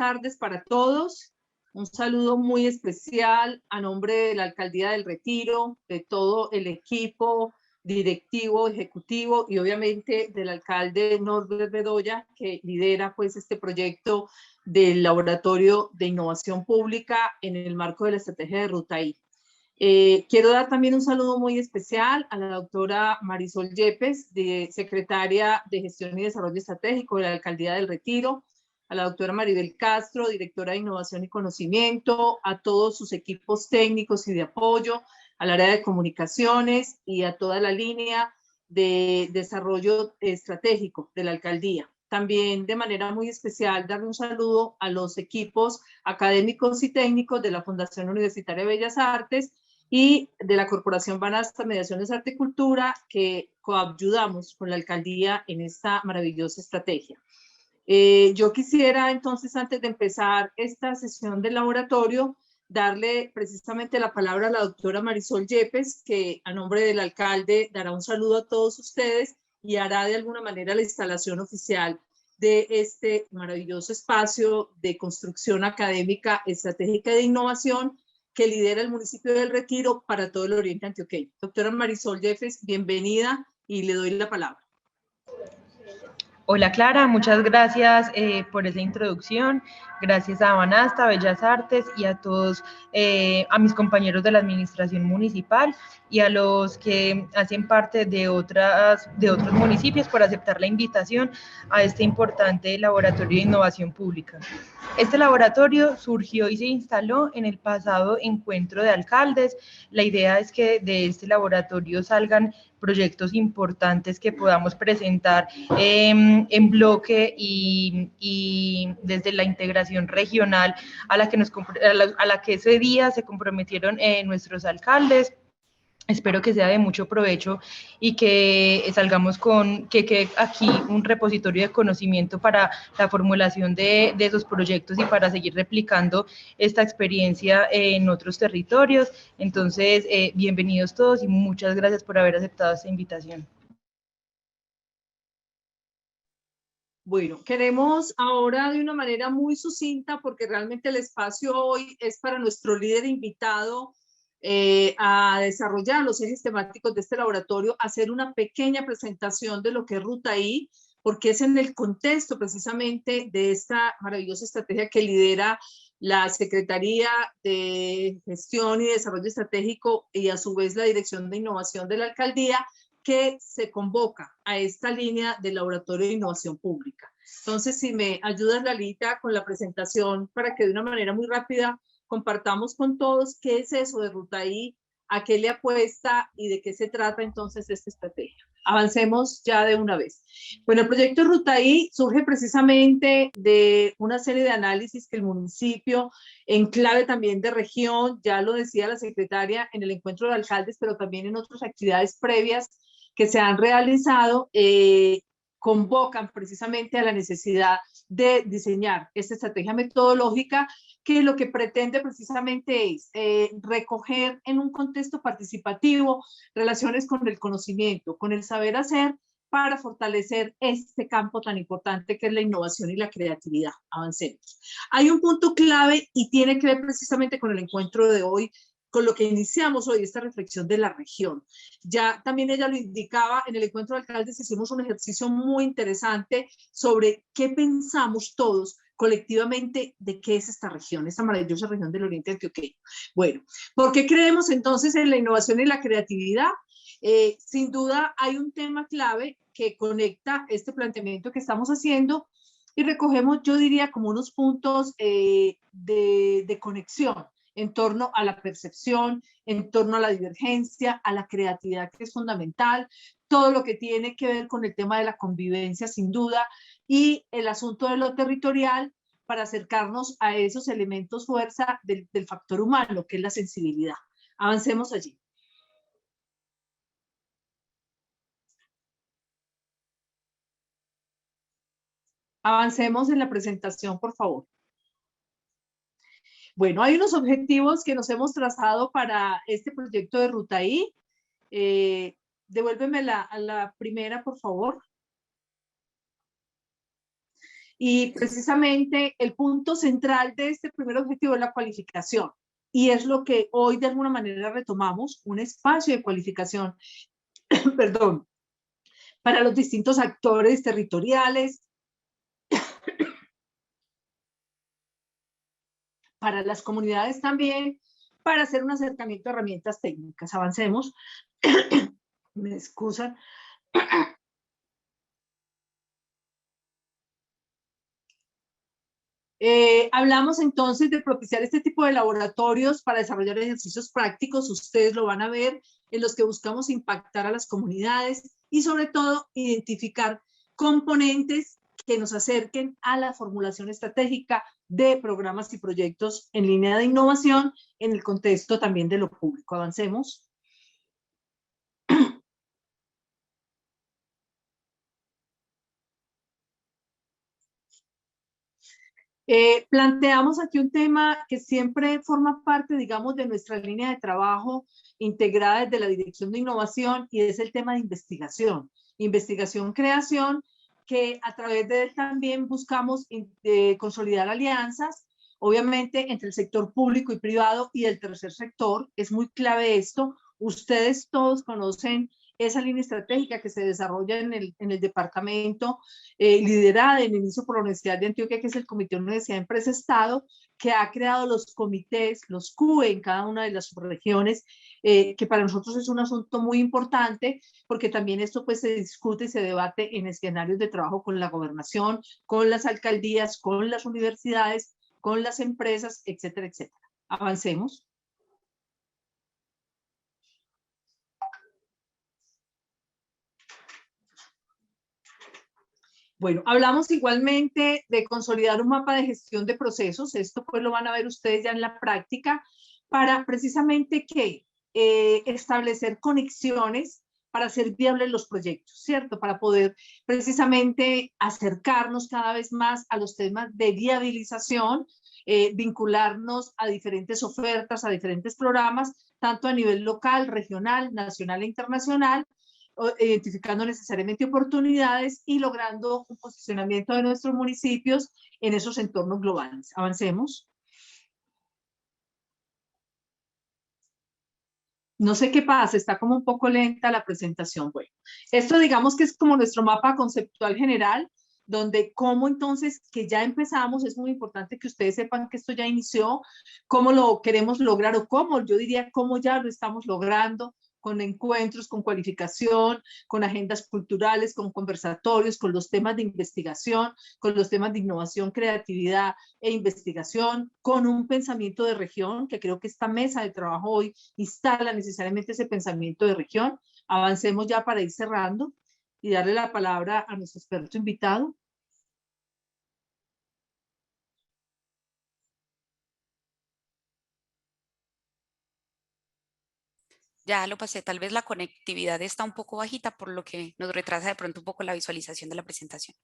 tardes para todos. Un saludo muy especial a nombre de la Alcaldía del Retiro, de todo el equipo directivo, ejecutivo y obviamente del alcalde Norbert Bedoya, que lidera pues este proyecto del Laboratorio de Innovación Pública en el marco de la estrategia de Ruta I. Quiero dar también un saludo muy especial a la doctora Marisol Yepes, secretaria de Gestión y Desarrollo Estratégico de la Alcaldía del Retiro, a la doctora Maribel Castro, directora de Innovación y Conocimiento, a todos sus equipos técnicos y de apoyo, al área de comunicaciones y a toda la línea de desarrollo estratégico de la alcaldía. También de manera muy especial darle un saludo a los equipos académicos y técnicos de la Fundación Universitaria de Bellas Artes y de la Corporación Banasta Mediaciones Arte y Cultura, que coayudamos con la alcaldía en esta maravillosa estrategia. Yo quisiera entonces, antes de empezar esta sesión del laboratorio, darle precisamente la palabra a la doctora Marisol Yepes, que a nombre del alcalde dará un saludo a todos ustedes y hará de alguna manera la instalación oficial de este maravilloso espacio de construcción académica, estratégica y de innovación que lidera el municipio del Retiro para todo el oriente antioqueño. Doctora Marisol Yepes, bienvenida y le doy la palabra. Hola Clara, muchas gracias por esa introducción, gracias a Banasta, Bellas Artes y a todos, a mis compañeros de la administración municipal y a los que hacen parte de otros municipios por aceptar la invitación a este importante laboratorio de innovación pública. Este laboratorio surgió y se instaló en el pasado encuentro de alcaldes. La idea es que de este laboratorio salgan proyectos importantes que podamos presentar en bloque y desde la integración regional a la que ese día se comprometieron nuestros alcaldes. Espero que sea de mucho provecho y que salgamos que quede aquí un repositorio de conocimiento para la formulación de esos proyectos y para seguir replicando esta experiencia en otros territorios. Entonces, bienvenidos todos y muchas gracias por haber aceptado esta invitación. Bueno, queremos ahora de una manera muy sucinta, porque realmente el espacio hoy es para nuestro líder invitado, a desarrollar los ejes temáticos de este laboratorio, hacer una pequeña presentación de lo que es Ruta I, porque es en el contexto precisamente de esta maravillosa estrategia que lidera la Secretaría de Gestión y Desarrollo Estratégico y a su vez la Dirección de Innovación de la Alcaldía, que se convoca a esta línea del Laboratorio de Innovación Pública. Entonces, si me ayudas, Lalita, con la presentación para que de una manera muy rápida compartamos con todos qué es eso de Ruta I, a qué le apuesta y de qué se trata entonces esta estrategia. Avancemos ya de una vez. Bueno, el proyecto Ruta I surge precisamente de una serie de análisis que el municipio, en clave también de región, ya lo decía la secretaria en el encuentro de alcaldes, pero también en otras actividades previas que se han realizado, convocan precisamente a la necesidad de diseñar esta estrategia metodológica que lo que pretende precisamente es recoger en un contexto participativo relaciones con el conocimiento, con el saber hacer, para fortalecer este campo tan importante que es la innovación y la creatividad. Avancemos. Hay un punto clave y tiene que ver precisamente con el encuentro de hoy, con lo que iniciamos hoy, esta reflexión de la región. Ya también ella lo indicaba, en el encuentro de alcaldes hicimos un ejercicio muy interesante sobre qué pensamos todos colectivamente de qué es esta región, esta maravillosa región del Oriente Antioqueño. Bueno, ¿por qué creemos entonces en la innovación y la creatividad? Sin duda hay un tema clave que conecta este planteamiento que estamos haciendo y recogemos, yo diría, como unos puntos de conexión en torno a la percepción, en torno a la divergencia, a la creatividad, que es fundamental, todo lo que tiene que ver con el tema de la convivencia, sin duda, y el asunto de lo territorial, para acercarnos a esos elementos fuerza del factor humano, que es la sensibilidad. Avancemos allí. Avancemos en la presentación, por favor. Bueno, hay unos objetivos que nos hemos trazado para este proyecto de Ruta I. Devuélveme a la primera, por favor. Y precisamente el punto central de este primer objetivo es la cualificación. Y es lo que hoy de alguna manera retomamos, un espacio de cualificación, perdón, para los distintos actores territoriales, para las comunidades también, para hacer un acercamiento a herramientas técnicas. Avancemos. Me excusan. Hablamos entonces de propiciar este tipo de laboratorios para desarrollar ejercicios prácticos. Ustedes lo van a ver, en los que buscamos impactar a las comunidades y sobre todo identificar componentes que nos acerquen a la formulación estratégica de programas y proyectos en línea de innovación en el contexto también de lo público. Avancemos. Planteamos aquí un tema que siempre forma parte, digamos, de nuestra línea de trabajo integrada desde la Dirección de Innovación, y es el tema de investigación. Investigación-creación, que a través de él también buscamos consolidar alianzas, obviamente entre el sector público y privado y el tercer sector. Es muy clave esto. Ustedes todos conocen esa línea estratégica que se desarrolla en el departamento, liderada en inicio por la Universidad de Antioquia, que es el Comité Universidad Empresa Estado, que ha creado los comités, los CUE en cada una de las subregiones, que para nosotros es un asunto muy importante, porque también esto pues se discute y se debate en escenarios de trabajo con la gobernación, con las alcaldías, con las universidades, con las empresas, etcétera, etcétera. Avancemos. Bueno, hablamos igualmente de consolidar un mapa de gestión de procesos. Esto pues lo van a ver ustedes ya en la práctica, para precisamente que establecer conexiones para hacer viables los proyectos, ¿cierto? Para poder precisamente acercarnos cada vez más a los temas de viabilización, vincularnos a diferentes ofertas, a diferentes programas, tanto a nivel local, regional, nacional e internacional, identificando necesariamente oportunidades y logrando un posicionamiento de nuestros municipios en esos entornos globales. Avancemos. No sé qué pasa, está como un poco lenta la presentación. Bueno, esto digamos que es como nuestro mapa conceptual general, donde cómo entonces que ya empezamos, es muy importante que ustedes sepan que esto ya inició, cómo lo queremos lograr, o cómo, yo diría cómo ya lo estamos logrando, con encuentros, con cualificación, con agendas culturales, con conversatorios, con los temas de investigación, con los temas de innovación, creatividad e investigación, con un pensamiento de región, que creo que esta mesa de trabajo hoy instala necesariamente ese pensamiento de región. Avancemos ya para ir cerrando y darle la palabra a nuestro experto invitado. Ya lo pasé, tal vez la conectividad está un poco bajita, por lo que nos retrasa de pronto un poco la visualización de la presentación.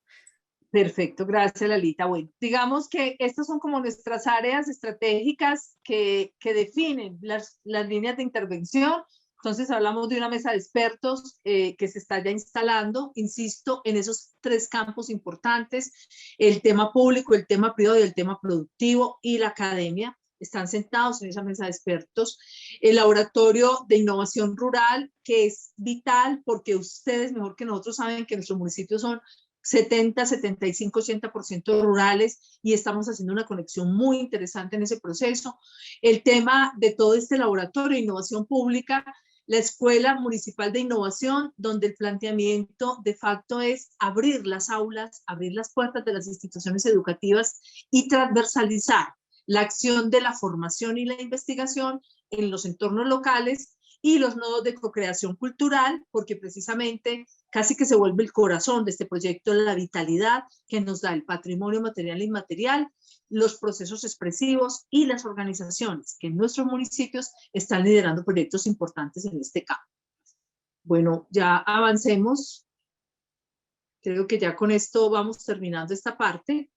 Perfecto, gracias Lalita. Bueno, digamos que estas son como nuestras áreas estratégicas que definen las líneas de intervención. Entonces hablamos de una mesa de expertos que se está ya instalando, insisto, en esos tres campos importantes: el tema público, el tema privado y el tema productivo, y la academia. Están sentados en esa mesa de expertos. El laboratorio de innovación rural, que es vital porque ustedes mejor que nosotros saben que nuestros municipios son 70, 75, 80% rurales, y estamos haciendo una conexión muy interesante en ese proceso. El tema de todo este laboratorio de innovación pública, la Escuela Municipal de Innovación, donde el planteamiento de facto es abrir las aulas, abrir las puertas de las instituciones educativas y transversalizar la acción de la formación y la investigación en los entornos locales y los nodos de co-creación cultural, porque precisamente casi que se vuelve el corazón de este proyecto, la vitalidad que nos da el patrimonio material e inmaterial, los procesos expresivos y las organizaciones que en nuestros municipios están liderando proyectos importantes en este campo. Bueno, ya avancemos. Creo que ya con esto vamos terminando esta parte.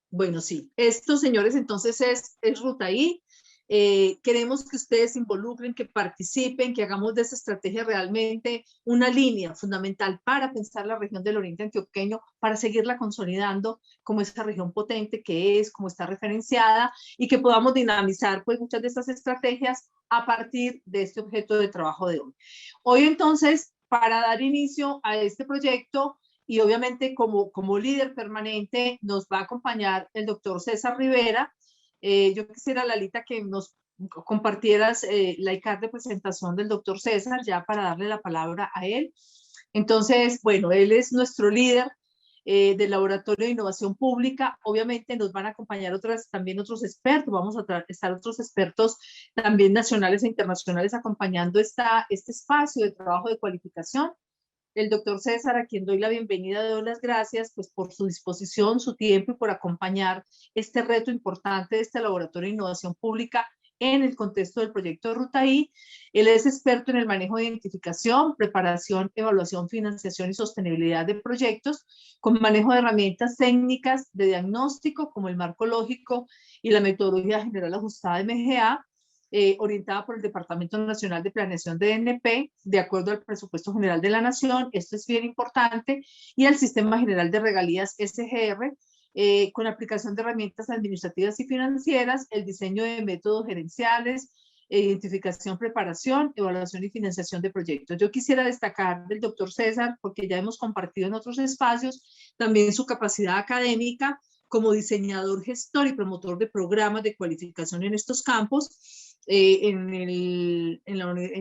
Bueno, sí, esto, señores, entonces es Ruta I. Queremos que ustedes se involucren, que participen, que hagamos de esa estrategia realmente una línea fundamental para pensar la región del Oriente Antioqueño, para seguirla consolidando como esa región potente que es, como está referenciada, y que podamos dinamizar pues muchas de estas estrategias a partir de este objeto de trabajo de hoy. Hoy entonces, para dar inicio a este proyecto, y obviamente como líder permanente nos va a acompañar el doctor César Rivera. Yo quisiera, Lalita, que nos compartieras la ICAR de presentación del doctor César, ya para darle la palabra a él. Entonces, bueno, él es nuestro líder del Laboratorio de Innovación Pública. Obviamente nos van a acompañar también otros expertos, vamos a estar otros expertos también nacionales e internacionales acompañando este espacio de trabajo de cualificación. El doctor César, a quien doy la bienvenida, doy las gracias pues, por su disposición, su tiempo y por acompañar este reto importante de este Laboratorio de Innovación Pública en el contexto del proyecto de Ruta I. Él es experto en el manejo de identificación, preparación, evaluación, financiación y sostenibilidad de proyectos, con manejo de herramientas técnicas de diagnóstico como el marco lógico y la metodología general ajustada de MGA, orientada por el Departamento Nacional de Planeación de DNP, de acuerdo al Presupuesto General de la Nación, esto es bien importante, y al Sistema General de Regalías SGR, con aplicación de herramientas administrativas y financieras, el diseño de métodos gerenciales, identificación, preparación, evaluación y financiación de proyectos. Yo quisiera destacar del doctor César, porque ya hemos compartido en otros espacios, también su capacidad académica como diseñador, gestor y promotor de programas de cualificación en estos campos. En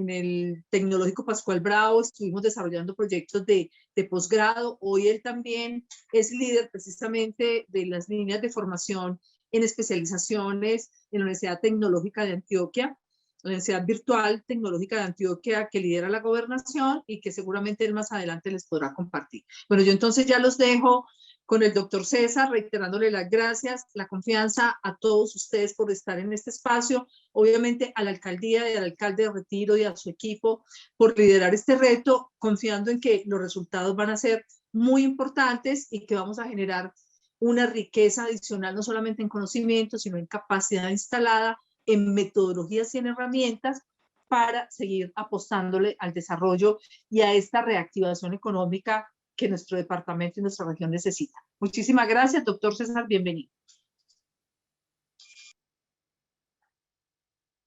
el Tecnológico Pascual Bravo estuvimos desarrollando proyectos de posgrado. Hoy él también es líder precisamente de las líneas de formación en especializaciones en la Universidad Tecnológica de Antioquia, la Universidad Virtual Tecnológica de Antioquia, que lidera la gobernación y que seguramente él más adelante les podrá compartir. Bueno, yo entonces ya los dejo con el doctor César, reiterándole las gracias, la confianza a todos ustedes por estar en este espacio, obviamente a la alcaldía y al alcalde de Retiro y a su equipo por liderar este reto, confiando en que los resultados van a ser muy importantes y que vamos a generar una riqueza adicional, no solamente en conocimiento, sino en capacidad instalada, en metodologías y en herramientas para seguir apostándole al desarrollo y a esta reactivación económica que nuestro departamento y nuestra región necesita. Muchísimas gracias, doctor César, bienvenido.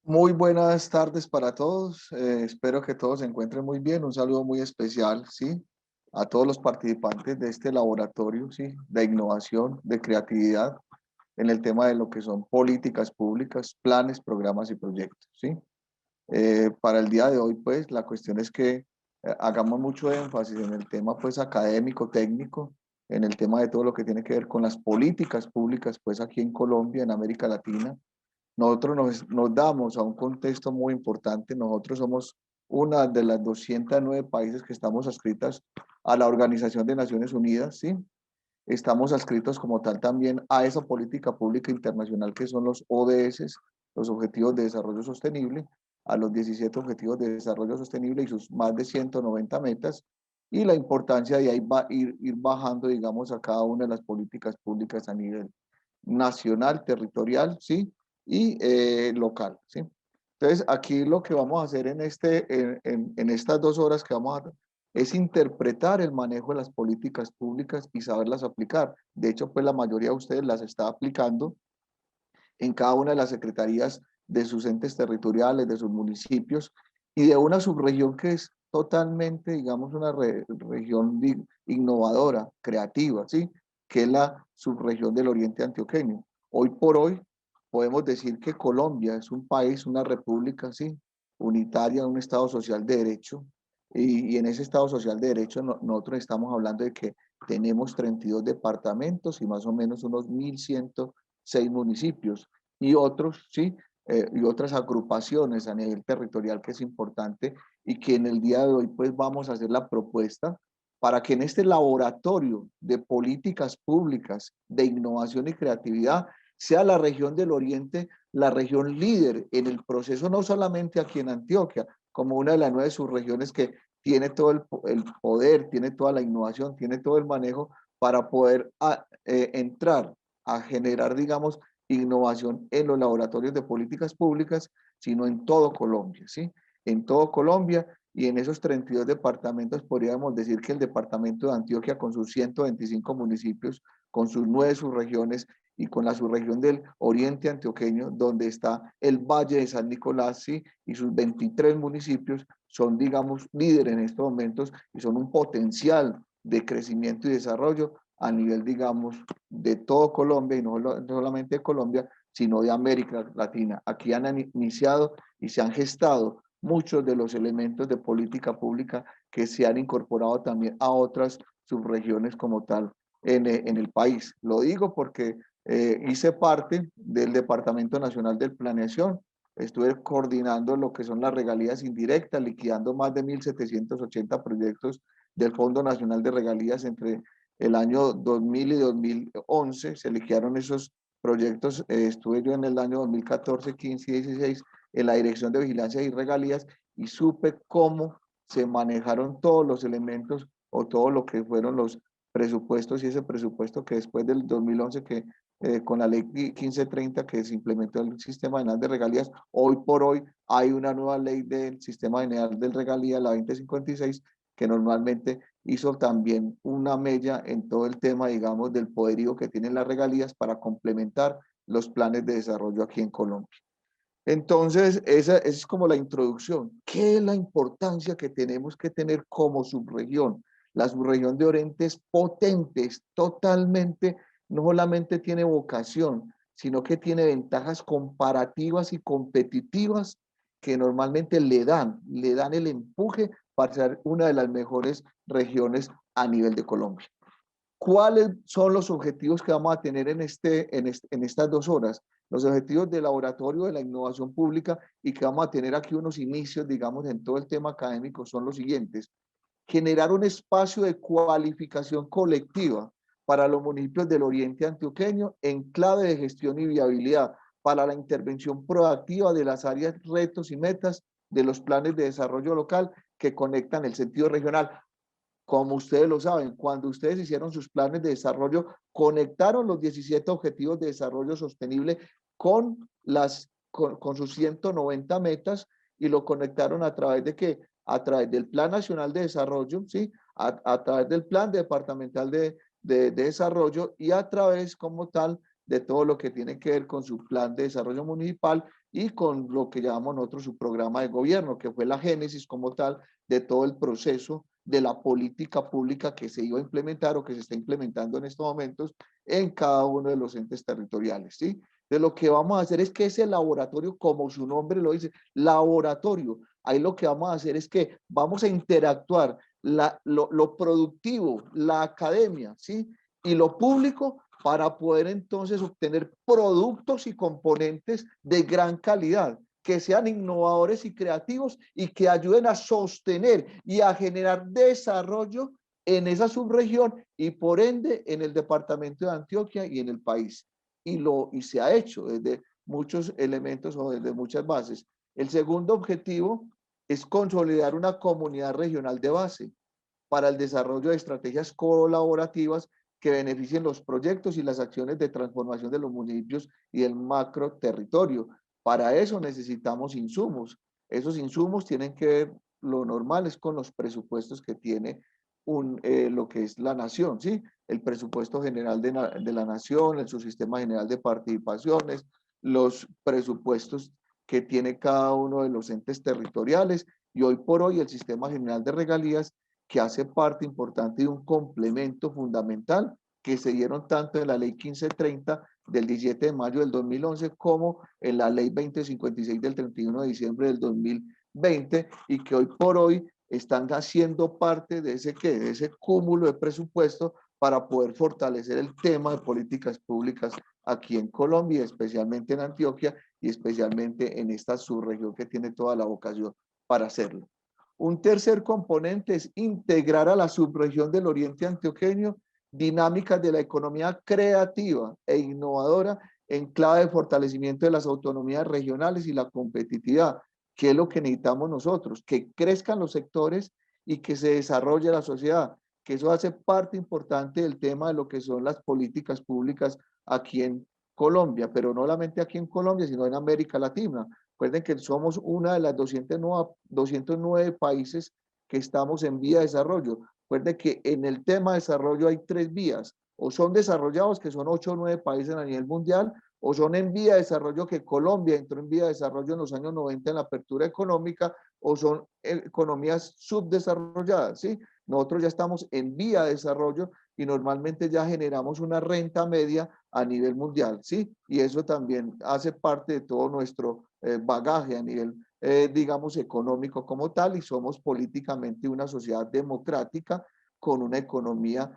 Muy buenas tardes para todos, espero que todos se encuentren muy bien, un saludo muy especial, ¿sí? A todos los participantes de este laboratorio, ¿sí? De innovación, de creatividad, en el tema de lo que son políticas públicas, planes, programas y proyectos, ¿sí? Para el día de hoy, pues, la cuestión es que hagamos mucho énfasis en el tema, pues, académico, técnico, en el tema de todo lo que tiene que ver con las políticas públicas, pues, aquí en Colombia, en América Latina. Nosotros nos damos a un contexto muy importante. Nosotros somos una de las 209 países que estamos adscritas a la Organización de Naciones Unidas, ¿sí? Estamos adscritos como tal también a esa política pública internacional que son los ODS, los Objetivos de Desarrollo Sostenible, a los 17 Objetivos de Desarrollo Sostenible y sus más de 190 metas, y la importancia de ahí va ir bajando, digamos, a cada una de las políticas públicas a nivel nacional, territorial, ¿sí? Y local, ¿sí? Entonces, aquí lo que vamos a hacer en estas 2 horas que vamos a es interpretar el manejo de las políticas públicas y saberlas aplicar. De hecho, pues la mayoría de ustedes las está aplicando en cada una de las secretarías de sus entes territoriales, de sus municipios y de una subregión que es totalmente, digamos, una región innovadora, creativa, ¿sí? Que es la subregión del Oriente Antioqueño. Hoy por hoy podemos decir que Colombia es un país, una república, ¿sí? Unitaria, un Estado social de derecho, y en ese Estado social de derecho nosotros estamos hablando de que tenemos 32 departamentos y más o menos unos 1.106 municipios y otros, ¿sí? Y otras agrupaciones a nivel territorial que es importante y que en el día de hoy pues vamos a hacer la propuesta para que en este laboratorio de políticas públicas de innovación y creatividad sea la región del Oriente la región líder en el proceso, no solamente aquí en Antioquia, como una de las 9 subregiones que tiene todo el poder, tiene toda la innovación, tiene todo el manejo para poder entrar a generar, digamos, innovación en los laboratorios de políticas públicas, sino en todo Colombia, ¿sí? En todo Colombia, y en esos 32 departamentos podríamos decir que el departamento de Antioquia, con sus 125 municipios, con sus 9 subregiones y con la subregión del oriente antioqueño, donde está el Valle de San Nicolás, ¿sí? Y sus 23 municipios son, digamos, líderes en estos momentos y son un potencial de crecimiento y desarrollo a nivel, digamos, de todo Colombia, y no solamente de Colombia, sino de América Latina. Aquí han iniciado y se han gestado muchos de los elementos de política pública que se han incorporado también a otras subregiones como tal en el país. Lo digo porque hice parte del Departamento Nacional de Planeación, estuve coordinando lo que son las regalías indirectas, liquidando más de 1.780 proyectos del Fondo Nacional de Regalías entre el año 2000 y 2011, se liquidaron esos proyectos, estuve yo en el año 2014, 15 y 16 en la Dirección de Vigilancia y Regalías y supe cómo se manejaron todos los elementos o todo lo que fueron los presupuestos y ese presupuesto que después del 2011 que con la ley 1530 que se implementó el sistema general de regalías, hoy por hoy hay una nueva ley del sistema general de regalías, la 2056, que normalmente hizo también una mella en todo el tema, digamos, del poderío que tienen las regalías para complementar los planes de desarrollo aquí en Colombia. Entonces, esa es como la introducción. ¿Qué es la importancia que tenemos que tener como subregión? La subregión de Oriente es potente, es totalmente, no solamente tiene vocación, sino que tiene ventajas comparativas y competitivas que normalmente le dan el empuje para ser una de las mejores regiones a nivel de Colombia. ¿Cuáles son los objetivos que vamos a tener en estas 2 horas? Los objetivos del laboratorio de la innovación pública y que vamos a tener aquí unos inicios, digamos, en todo el tema académico son los siguientes. Generar un espacio de cualificación colectiva para los municipios del oriente antioqueño en clave de gestión y viabilidad para la intervención proactiva de las áreas, retos y metas de los planes de desarrollo local que conectan el sentido regional. Como ustedes lo saben, cuando ustedes hicieron sus planes de desarrollo, conectaron los 17 objetivos de desarrollo sostenible con sus 190 metas y lo conectaron a través de qué? A través del Plan Nacional de Desarrollo, ¿sí? A través del Plan Departamental de Desarrollo y a través como tal de todo lo que tiene que ver con su Plan de Desarrollo Municipal y con lo que llamamos nosotros su programa de gobierno, que fue la génesis como tal de todo el proceso de la política pública que se iba a implementar o que se está implementando en estos momentos en cada uno de los entes territoriales, ¿sí? De lo que vamos a hacer es que ese laboratorio, como su nombre lo dice, laboratorio, ahí lo que vamos a hacer es que vamos a interactuar lo productivo, la academia, ¿sí? Y lo público para poder entonces obtener productos y componentes de gran calidad, que sean innovadores y creativos y que ayuden a sostener y a generar desarrollo en esa subregión y por ende en el departamento de Antioquia y en el país. Y se ha hecho desde muchos elementos o desde muchas bases. El segundo objetivo es consolidar una comunidad regional de base para el desarrollo de estrategias colaborativas que beneficien los proyectos y las acciones de transformación de los municipios y del macro territorio. Para eso necesitamos insumos. Esos insumos tienen que ver, lo normal es con los presupuestos que tiene lo que es la nación, ¿sí? El presupuesto general de la nación, el subsistema general de participaciones, los presupuestos que tiene cada uno de los entes territoriales y hoy por hoy el sistema general de regalías que hace parte importante de un complemento fundamental que se dieron tanto en la ley 1530 del 17 de mayo del 2011 como en la ley 2056 del 31 de diciembre del 2020 y que hoy por hoy están haciendo parte de ese cúmulo de presupuesto para poder fortalecer el tema de políticas públicas aquí en Colombia, especialmente en Antioquia y especialmente en esta subregión que tiene toda la vocación para hacerlo. Un tercer componente es integrar a la subregión del oriente antioqueño dinámicas de la economía creativa e innovadora en clave de fortalecimiento de las autonomías regionales y la competitividad, que es lo que necesitamos nosotros, que crezcan los sectores y que se desarrolle la sociedad, que eso hace parte importante del tema de lo que son las políticas públicas aquí en Colombia, pero no solamente aquí en Colombia, sino en América Latina. Recuerden que somos una de las 209 países que estamos en vía de desarrollo. Recuerden que en el tema de desarrollo hay 3 vías, o son desarrollados, que son 8 o 9 países a nivel mundial, o son en vía de desarrollo, que Colombia entró en vía de desarrollo en los años 90 en la apertura económica, o son economías subdesarrolladas, ¿sí? Nosotros ya estamos en vía de desarrollo y normalmente ya generamos una renta media a nivel mundial, ¿sí? Y eso también hace parte de todo nuestro bagaje a nivel, digamos, económico como tal, y somos políticamente una sociedad democrática con una economía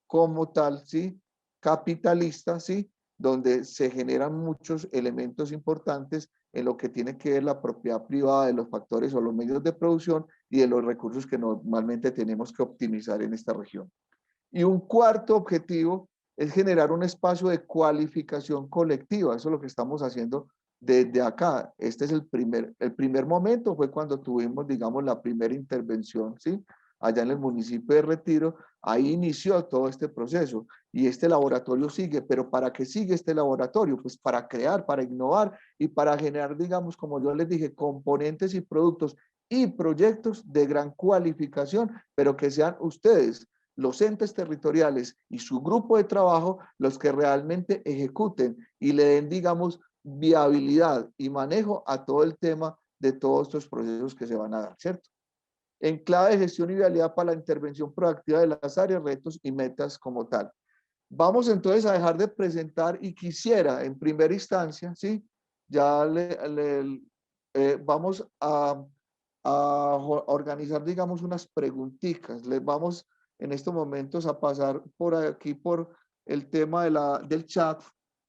como tal, ¿sí? Capitalista, ¿sí? Donde se generan muchos elementos importantes en lo que tiene que ver la propiedad privada de los factores o los medios de producción y de los recursos que normalmente tenemos que optimizar en esta región. Y un cuarto objetivo es generar un espacio de cualificación colectiva. Eso es lo que estamos haciendo desde acá. Este es el primer momento, fue cuando tuvimos, digamos, la primera intervención, ¿sí? Allá en el municipio de Retiro, ahí inició todo este proceso y este laboratorio sigue, pero ¿para qué sigue este laboratorio? Pues para crear, para innovar y para generar, digamos, como yo les dije, componentes y productos y proyectos de gran cualificación, pero que sean ustedes, los entes territoriales y su grupo de trabajo, los que realmente ejecuten y le den, digamos, viabilidad y manejo a todo el tema de todos estos procesos que se van a dar, ¿cierto? En clave de gestión y viabilidad para la intervención proactiva de las áreas, retos y metas como tal. Vamos entonces a dejar de presentar y quisiera en primera instancia, ¿sí? Ya vamos a organizar, digamos, unas preguntitas. Les vamos en estos momentos a pasar por aquí, por el tema del chat,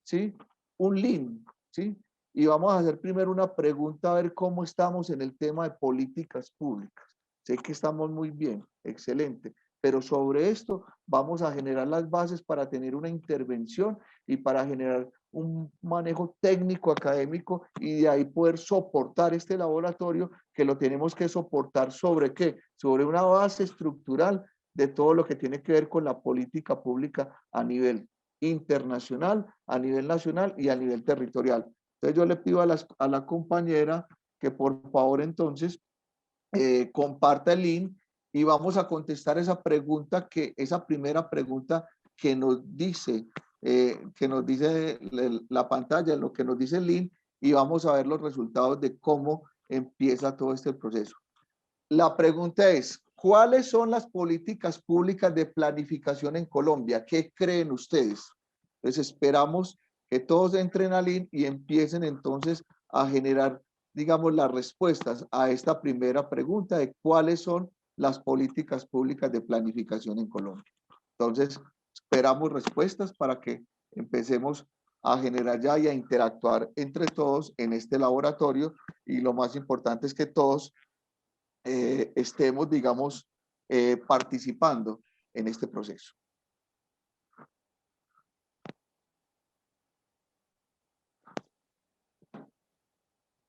¿sí? Un link, ¿sí? Y vamos a hacer primero una pregunta a ver cómo estamos en el tema de políticas públicas. Sé que estamos muy bien, excelente, pero sobre esto vamos a generar las bases para tener una intervención y para generar un manejo técnico académico y de ahí poder soportar este laboratorio, que lo tenemos que soportar sobre qué, sobre una base estructural de todo lo que tiene que ver con la política pública a nivel internacional, a nivel nacional y a nivel territorial. Entonces yo le pido a la compañera que por favor entonces comparta el link y vamos a contestar esa primera pregunta que nos dice la pantalla, lo que nos dice el link, y vamos a ver los resultados de cómo empieza todo este proceso. La pregunta es, ¿cuáles son las políticas públicas de planificación en Colombia? ¿Qué creen ustedes? Entonces esperamos que todos entren al link y empiecen entonces a generar, digamos, las respuestas a esta primera pregunta de cuáles son las políticas públicas de planificación en Colombia. Entonces, esperamos respuestas para que empecemos a generar ya y a interactuar entre todos en este laboratorio, y lo más importante es que todos estemos, digamos, participando en este proceso.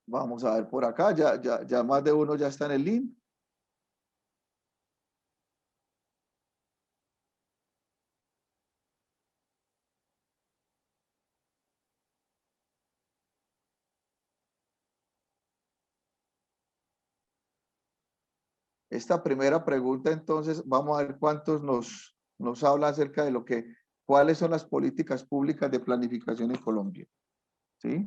Vamos a ver por acá, ya más de uno ya está en el link. Esta primera pregunta, entonces, vamos a ver cuántos nos habla acerca de cuáles son las políticas públicas de planificación en Colombia. ¿Sí?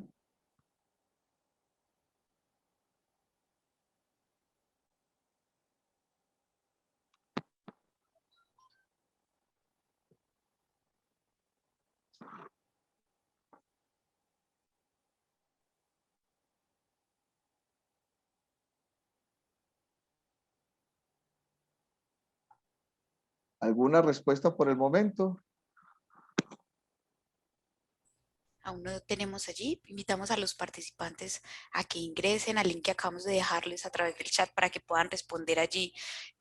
¿Alguna respuesta por el momento? Aún no tenemos allí. Invitamos a los participantes a que ingresen al link que acabamos de dejarles a través del chat para que puedan responder allí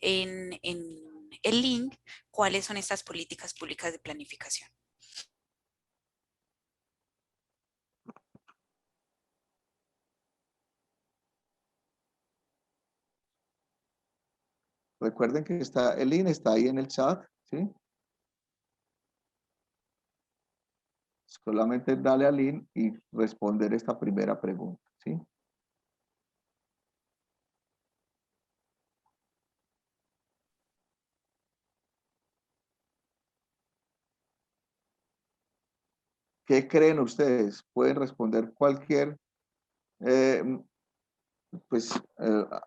en el link cuáles son estas políticas públicas de planificación. Recuerden que el link está ahí en el chat, ¿sí? Solamente dale al link y responder esta primera pregunta, ¿sí? ¿Qué creen ustedes? Pueden responder cualquier, eh,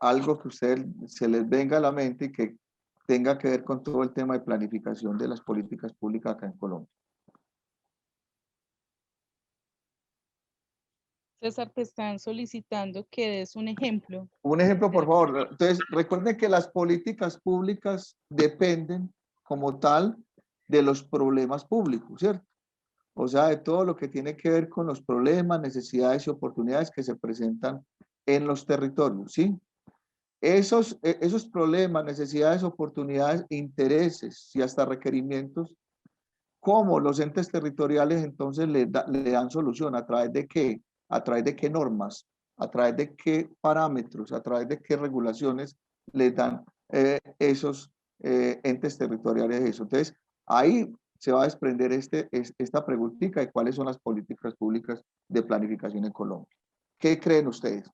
algo que ustedes se les venga a la mente y que tenga que ver con todo el tema de planificación de las políticas públicas acá en Colombia. César, te están solicitando que des un ejemplo. Un ejemplo, por favor. Entonces, recuerden que las políticas públicas dependen como tal de los problemas públicos, ¿cierto? O sea, de todo lo que tiene que ver con los problemas, necesidades y oportunidades que se presentan en los territorios, ¿sí? Esos problemas, necesidades, oportunidades, intereses y hasta requerimientos, ¿cómo los entes territoriales entonces le dan solución? ¿A través de qué? ¿A través de qué normas? ¿A través de qué parámetros? ¿A través de qué regulaciones les dan esos entes territoriales eso? Entonces, ahí se va a desprender esta preguntita de cuáles son las políticas públicas de planificación en Colombia. ¿Qué creen ustedes?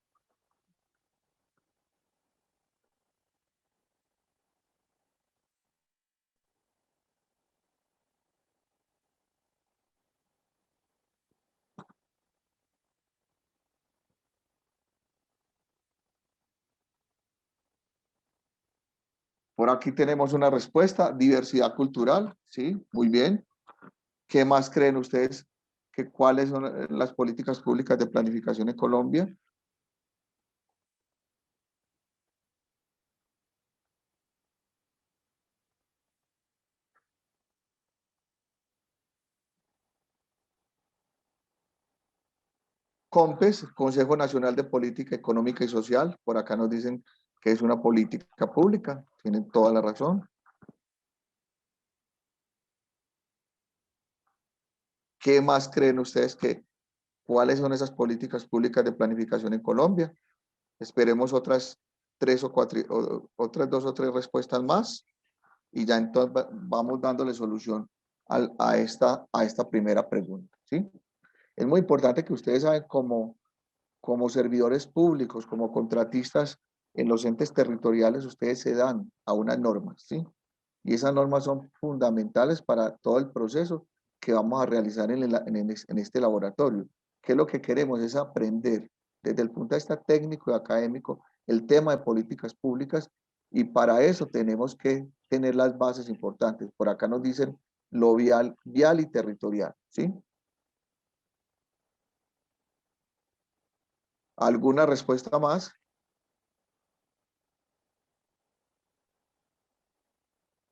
Por aquí tenemos una respuesta, diversidad cultural, ¿sí? Muy bien. ¿Qué más creen ustedes que cuáles son las políticas públicas de planificación en Colombia? COMPES, Consejo Nacional de Política Económica y Social, por acá nos dicen que es una política pública, tienen toda la razón. ¿Qué más creen ustedes que cuáles son esas políticas públicas de planificación en Colombia? Esperemos otras otras dos o tres respuestas más y ya entonces vamos dándole solución a esta primera pregunta, ¿sí? Es muy importante que ustedes saben como servidores públicos, como contratistas en los entes territoriales, ustedes se dan a unas normas, ¿sí? Y esas normas son fundamentales para todo el proceso que vamos a realizar en este laboratorio. ¿Qué es lo que queremos? Es aprender desde el punto de vista técnico y académico el tema de políticas públicas y para eso tenemos que tener las bases importantes. Por acá nos dicen lo vial y territorial, ¿sí? ¿Alguna respuesta más?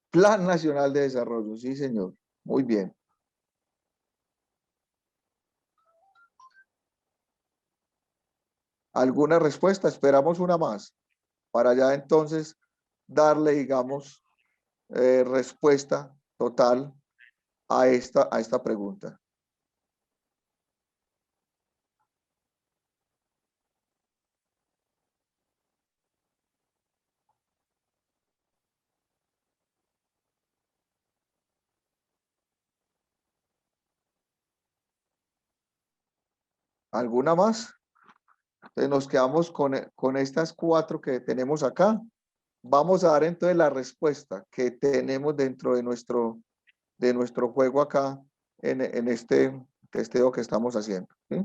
Plan Nacional de Desarrollo, sí, señor. Muy bien. ¿Alguna respuesta? Esperamos una más para ya entonces darle, digamos, respuesta total a esta pregunta. ¿Alguna más? Entonces nos quedamos con estas cuatro que tenemos acá. Vamos a dar entonces la respuesta que tenemos dentro de nuestro juego acá en este testeo que estamos haciendo, ¿sí?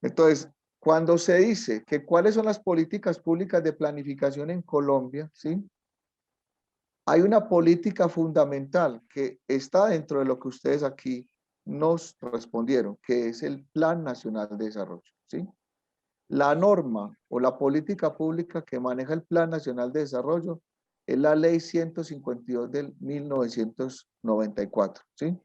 Entonces, cuando se dice que cuáles son las políticas públicas de planificación en Colombia, ¿sí? Hay una política fundamental que está dentro de lo que ustedes aquí nos respondieron, que es el Plan Nacional de Desarrollo, ¿sí? La norma o la política pública que maneja el Plan Nacional de Desarrollo es la Ley 152 del 1994, ¿sí?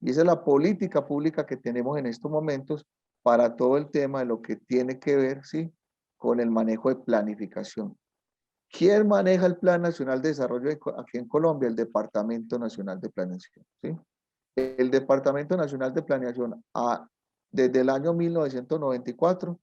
Y esa es la política pública que tenemos en estos momentos para todo el tema de lo que tiene que ver, ¿sí? Con el manejo de planificación. ¿Quién maneja el Plan Nacional de Desarrollo aquí en Colombia? El Departamento Nacional de Planeación, ¿sí? El Departamento Nacional de Planeación desde el año 1994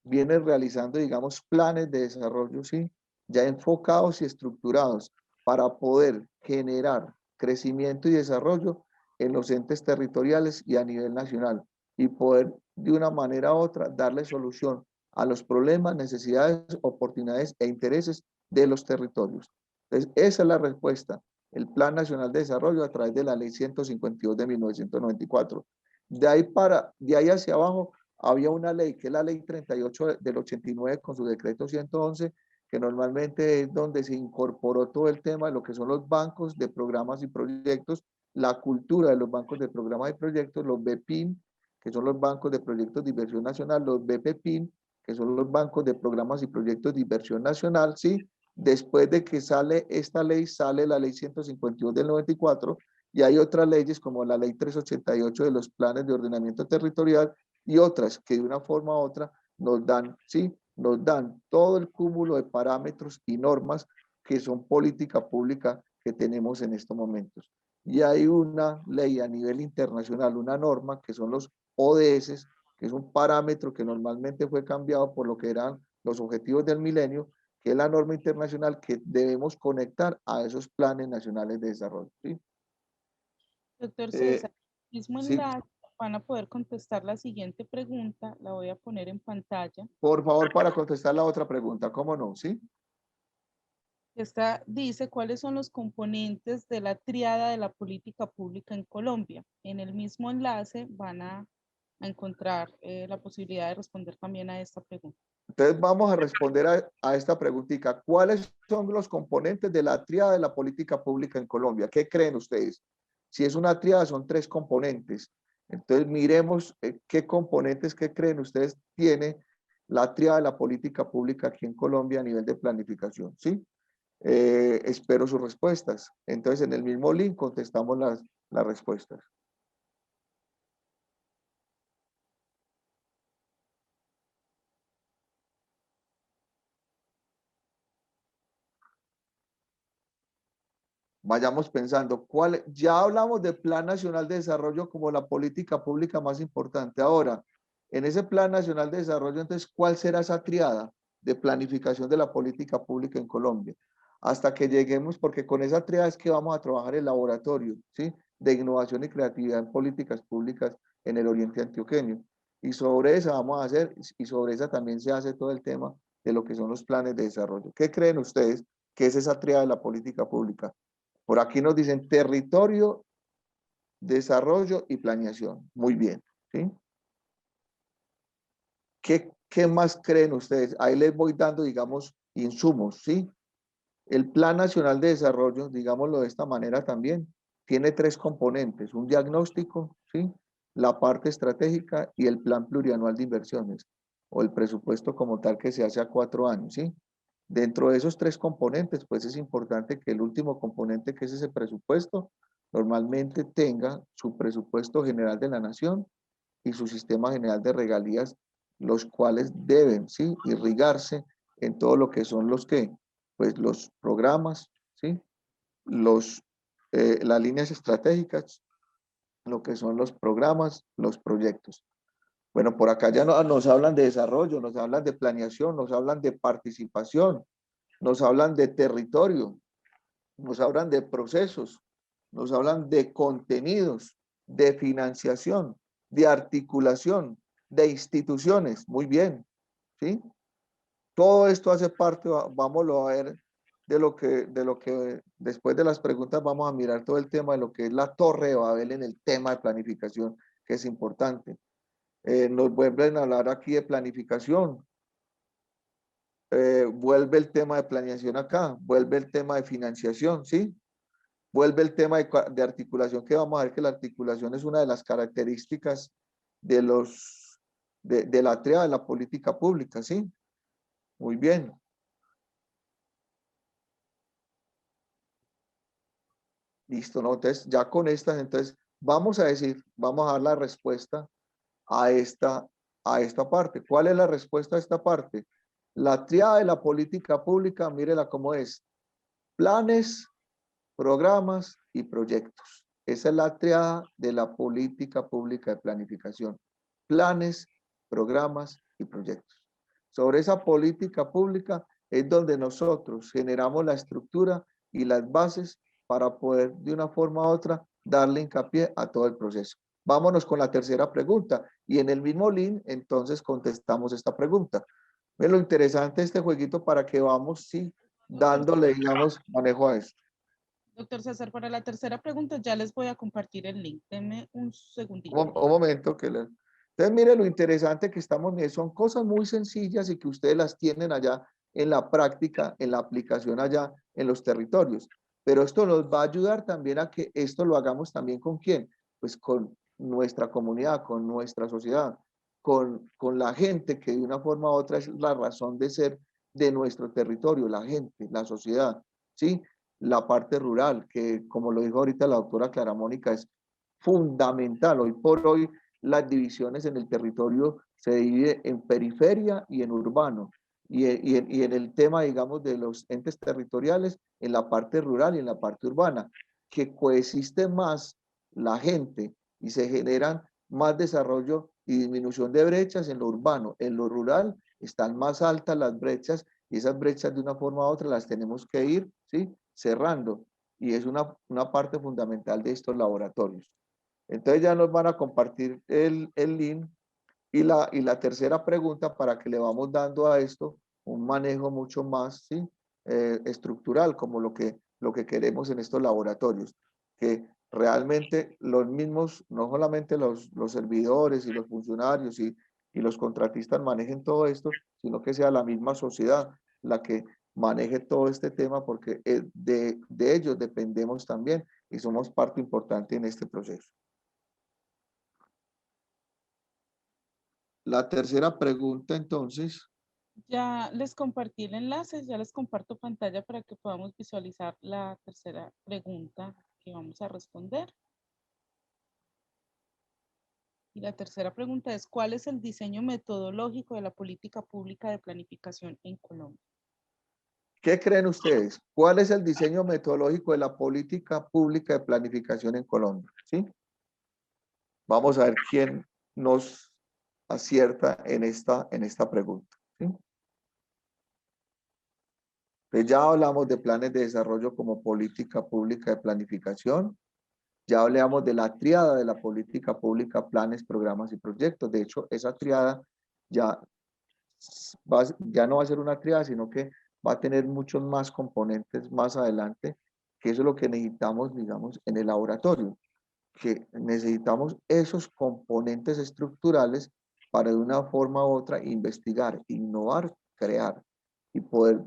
viene realizando, digamos, planes de desarrollo, ¿sí? ya enfocados y estructurados para poder generar crecimiento y desarrollo en los entes territoriales y a nivel nacional, y poder de una manera u otra darle solución a los problemas, necesidades, oportunidades e intereses de los territorios. Entonces, esa es la respuesta. El Plan Nacional de Desarrollo a través de la Ley 152 de 1994. De ahí hacia abajo había una ley, que es la Ley 38 del 89 con su decreto 111, que normalmente es donde se incorporó todo el tema de lo que son los bancos de programas y proyectos, la cultura de los bancos de programas y proyectos, los BPIN, que son los bancos de proyectos de inversión nacional, los BPPIN, que son los bancos de programas y proyectos de inversión nacional, ¿sí? Después de que sale esta ley, sale la ley 152 del 94, y hay otras leyes como la ley 388 de los planes de ordenamiento territorial y otras que de una forma u otra nos dan, ¿sí? Nos dan todo el cúmulo de parámetros y normas que son política pública que tenemos en estos momentos. Y hay una ley a nivel internacional, una norma que son los ODS, que es un parámetro que normalmente fue cambiado por lo que eran los objetivos del milenio, que es la norma internacional que debemos conectar a esos planes nacionales de desarrollo. ¿Sí? Doctor César, mismo Sí, enlace van a poder contestar la siguiente pregunta, la voy a poner en pantalla. por favor, para contestar la otra pregunta, ¿cómo no? ¿Sí? Esta dice cuáles son los componentes de la triada de la política pública en Colombia. En el mismo enlace van a encontrar la posibilidad de responder también a esta pregunta. Entonces vamos a responder a esta preguntita. ¿Cuáles son los componentes de la tríada de la política pública en Colombia? ¿Qué creen ustedes? Si es una tríada, son 3 componentes. Entonces miremos qué componentes, qué creen ustedes tiene la tríada de la política pública aquí en Colombia a nivel de planificación. ¿Sí? Espero sus respuestas. Entonces en el mismo link contestamos las respuestas. Vayamos pensando, ya hablamos del Plan Nacional de Desarrollo como la política pública más importante. Ahora, en ese Plan Nacional de Desarrollo, entonces, ¿cuál será esa triada de planificación de la política pública en Colombia? Hasta que lleguemos, porque con esa triada es que vamos a trabajar el laboratorio, ¿sí? De innovación y creatividad en políticas públicas en el Oriente Antioqueño. Y sobre esa vamos a hacer, y sobre esa también se hace todo el tema de lo que son los planes de desarrollo. ¿Qué creen ustedes que es esa triada de la política pública? Por aquí nos dicen territorio, desarrollo y planeación. Muy bien. ¿Sí? ¿Qué más creen ustedes? Ahí les voy dando, digamos, insumos. ¿Sí? El Plan Nacional de Desarrollo, digámoslo de esta manera también, tiene 3 componentes. Un diagnóstico, ¿sí? La parte estratégica y el plan plurianual de inversiones o el presupuesto como tal que se hace a 4 años. ¿Sí? Dentro de esos 3 componentes, pues es importante que el último componente, que es ese presupuesto, normalmente tenga su presupuesto general de la nación y su sistema general de regalías, los cuales deben, ¿sí? Irrigarse en todo lo que son pues los programas, ¿sí? Las líneas estratégicas, lo que son los programas, los proyectos. Bueno, por acá ya nos hablan de desarrollo, nos hablan de planeación, nos hablan de participación, nos hablan de territorio, nos hablan de procesos, nos hablan de contenidos, de financiación, de articulación, de instituciones. Muy bien, ¿sí? Todo esto hace parte, vámonos a ver de lo que después de las preguntas vamos a mirar todo el tema de lo que es la Torre de Babel en el tema de planificación, que es importante. Nos vuelven a hablar aquí de planificación, vuelve el tema de planeación acá, vuelve el tema de financiación, ¿sí? Vuelve el tema de articulación, que vamos a ver que la articulación es una de las características de la tríada de la política pública, ¿sí? Muy bien. Listo, ¿no? Entonces, ya con estas, entonces, vamos a dar la respuesta a esta parte. ¿Cuál es la respuesta a esta parte? La tríada de la política pública, mírela cómo es. Planes, programas y proyectos. Esa es la triada de la política pública de planificación. Planes, programas y proyectos. Sobre esa política pública es donde nosotros generamos la estructura y las bases para poder de una forma u otra darle hincapié a todo el proceso. Vámonos con la tercera pregunta y en el mismo link entonces contestamos esta pregunta. Ve lo interesante de este jueguito para que vamos, sí, dándole, digamos, manejo a esto. Doctor César, para la tercera pregunta ya les voy a compartir el link. Denme un segundito. Un momento que le... Entonces, mire lo interesante que estamos viendo. Son cosas muy sencillas y que ustedes las tienen allá en la práctica, en la aplicación allá en los territorios. Pero esto nos va a ayudar también a que esto lo hagamos también con quién, pues con nuestra comunidad, con nuestra sociedad, con la gente que de una forma u otra es la razón de ser de nuestro territorio, la gente, la sociedad, ¿sí? La parte rural, que como lo dijo ahorita la doctora Clara Mónica, es fundamental. Hoy por hoy las divisiones en el territorio se divide en periferia y en urbano. Y en el tema, digamos, de los entes territoriales, en la parte rural y en la parte urbana, que coexiste más la gente y se generan más desarrollo y disminución de brechas en lo urbano. En lo rural están más altas las brechas y esas brechas de una forma u otra las tenemos que ir, ¿sí?, cerrando. Y es una parte fundamental de estos laboratorios. Entonces ya nos van a compartir el link y la tercera pregunta para que le vamos dando a esto un manejo mucho más, ¿sí?, estructural, como lo que queremos en estos laboratorios, que realmente los mismos, no solamente los servidores y los funcionarios y los contratistas manejen todo esto, sino que sea la misma sociedad la que maneje todo este tema, porque de ellos dependemos también y somos parte importante en este proceso. La tercera pregunta, entonces, Ya les compartí el enlace, ya les comparto pantalla para que podamos visualizar la tercera pregunta que vamos a responder. Y la tercera pregunta es, ¿cuál es el diseño metodológico de la política pública de planificación en Colombia? ¿qué creen ustedes? ¿Cuál es el diseño metodológico de la política pública de planificación en Colombia? ¿Sí? Vamos a ver quién nos acierta en esta pregunta. ¿Sí? Entonces ya hablamos de planes de desarrollo como política pública de planificación. Ya hablamos de la tríada de la política pública, planes, programas y proyectos. De hecho, esa tríada ya, ya no va a ser una tríada, sino que va a tener muchos más componentes más adelante, que eso es lo que necesitamos, digamos, en el laboratorio, que necesitamos esos componentes estructurales para de una forma u otra investigar, innovar, crear y poder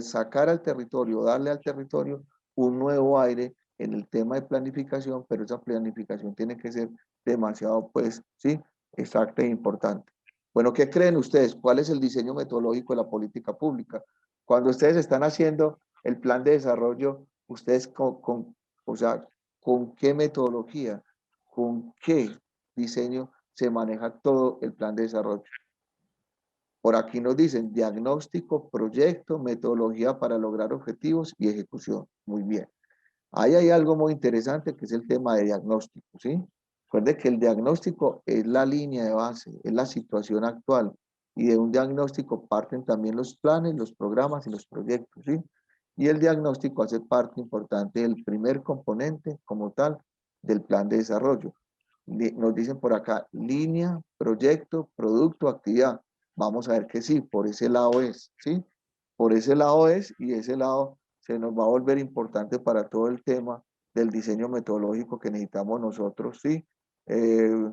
sacar al territorio, darle al territorio un nuevo aire en el tema de planificación, pero esa planificación tiene que ser demasiado, pues, sí, exacta e importante. Bueno, ¿qué creen ustedes? ¿Cuál es el diseño metodológico de la política pública? Cuando ustedes están haciendo el plan de desarrollo, ustedes o sea, ¿con qué metodología, con qué diseño se maneja todo el plan de desarrollo? Por aquí nos dicen diagnóstico, proyecto, metodología para lograr objetivos y ejecución. Muy bien. Ahí hay algo muy interesante que es el tema de diagnóstico, ¿sí? Recuerde que el diagnóstico es la línea de base, es la situación actual y de un diagnóstico parten también los planes, los programas y los proyectos, ¿sí? Y el diagnóstico hace parte importante del primer componente como tal del plan de desarrollo. Nos dicen por acá línea, proyecto, producto, actividad. Vamos a ver que sí, por ese lado es, ¿sí? Por ese lado es y ese lado se nos va a volver importante para todo el tema del diseño metodológico que necesitamos nosotros, ¿sí? Eh,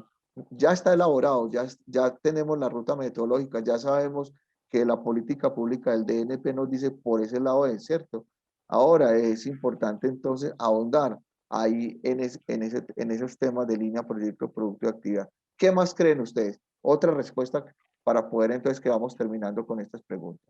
ya está elaborado, ya tenemos la ruta metodológica, ya sabemos que la política pública del DNP nos dice por ese lado es, ¿cierto? Ahora es importante entonces ahondar ahí en esos temas de línea, proyecto, producto y actividad. ¿Qué más creen ustedes? Otra respuesta para poder entonces que vamos terminando con estas preguntas.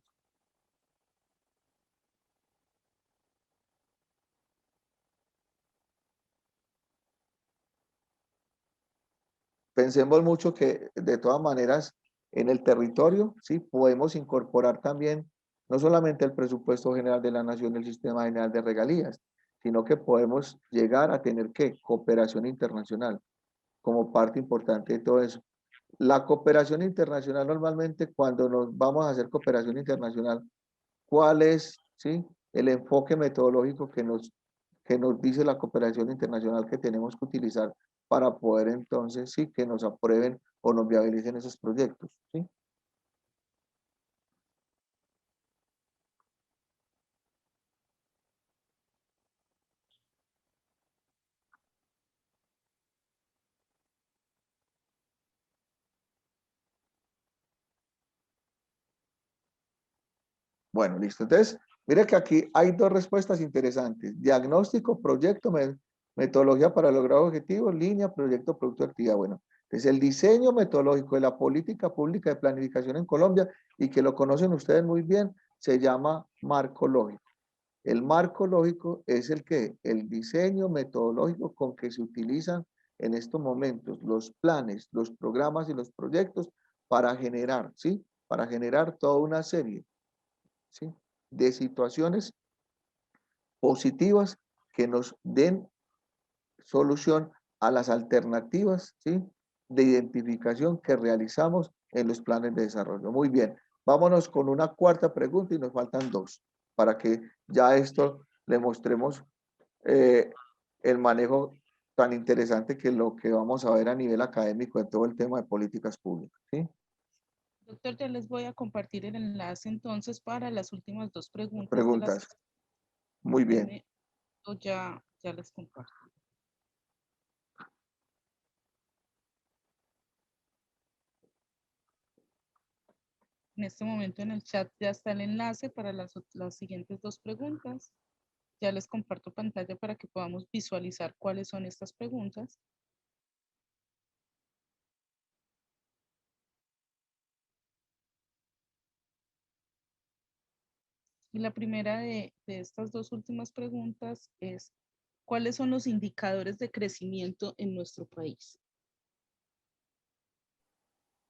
Pensemos mucho que de todas maneras en el territorio, sí, podemos incorporar también no solamente el presupuesto general de la nación, el sistema general de regalías, sino que podemos llegar a tener que cooperación internacional como parte importante de todo eso. La cooperación internacional normalmente cuando nos vamos a hacer cooperación internacional, ¿cuál es, sí, el enfoque metodológico que nos dice la cooperación internacional que tenemos que utilizar para poder entonces, sí, que nos aprueben o nos viabilicen esos proyectos, ¿sí? Bueno, listo. Entonces, mire que aquí hay dos respuestas interesantes. Diagnóstico, proyecto, metodología para lograr objetivos, línea, proyecto, producto, actividad. Bueno, es el diseño metodológico de la política pública de planificación en Colombia y que lo conocen ustedes muy bien, se llama marco lógico. El marco lógico es el diseño metodológico con que se utilizan en estos momentos los planes, los programas y los proyectos para generar, ¿sí? Para generar toda una serie, ¿sí? De situaciones positivas que nos den solución a las alternativas, ¿sí? De identificación que realizamos en los planes de desarrollo. Muy bien, vámonos con una cuarta pregunta y nos faltan dos para que ya esto le mostremos el manejo tan interesante que lo que vamos a ver a nivel académico en todo el tema de políticas públicas, ¿sí? Doctor, ya les voy a compartir el enlace entonces para las últimas dos preguntas de las... Preguntas. Muy bien. Ya les comparto. En este momento en el chat ya está el enlace para las siguientes dos preguntas. Ya les comparto pantalla para que podamos visualizar cuáles son estas preguntas. Y la primera de estas dos últimas preguntas es, ¿cuáles son los indicadores de crecimiento en nuestro país?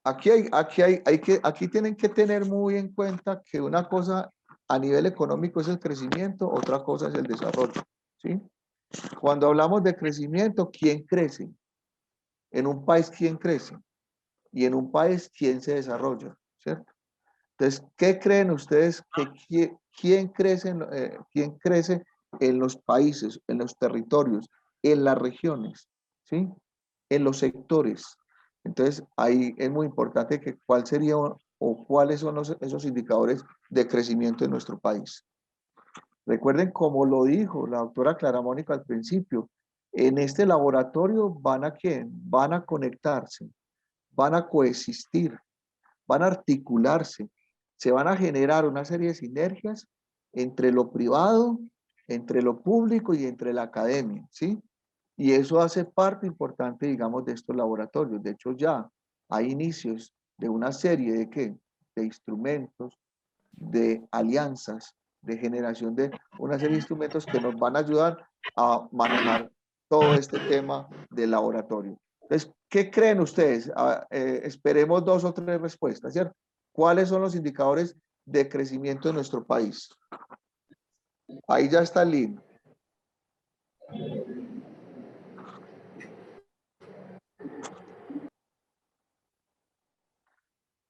Aquí tienen que tener muy en cuenta que una cosa a nivel económico es el crecimiento, otra cosa es el desarrollo, ¿sí? Cuando hablamos de crecimiento, ¿quién crece? En un país, ¿quién crece? Y en un país, ¿quién se desarrolla? ¿Cierto? Entonces, ¿qué creen ustedes quién crece en los países, en los territorios, en las regiones, ¿sí? En los sectores? Entonces, ahí es muy importante que cuál sería o cuáles son esos indicadores de crecimiento en nuestro país. Recuerden, como lo dijo la doctora Clara Mónica al principio, en este laboratorio van a ¿qué? Van a conectarse, van a coexistir, van a articularse, se van a generar una serie de sinergias entre lo privado, entre lo público y entre la academia, ¿sí? Y eso hace parte importante, digamos, de estos laboratorios. De hecho, ya hay inicios de una serie de, ¿qué? De instrumentos, de alianzas, de generación de una serie de instrumentos que nos van a ayudar a manejar todo este tema del laboratorio. Entonces, ¿qué creen ustedes? Esperemos dos o tres respuestas, ¿cierto? ¿Cuáles son los indicadores de crecimiento de nuestro país? Ahí ya está el link.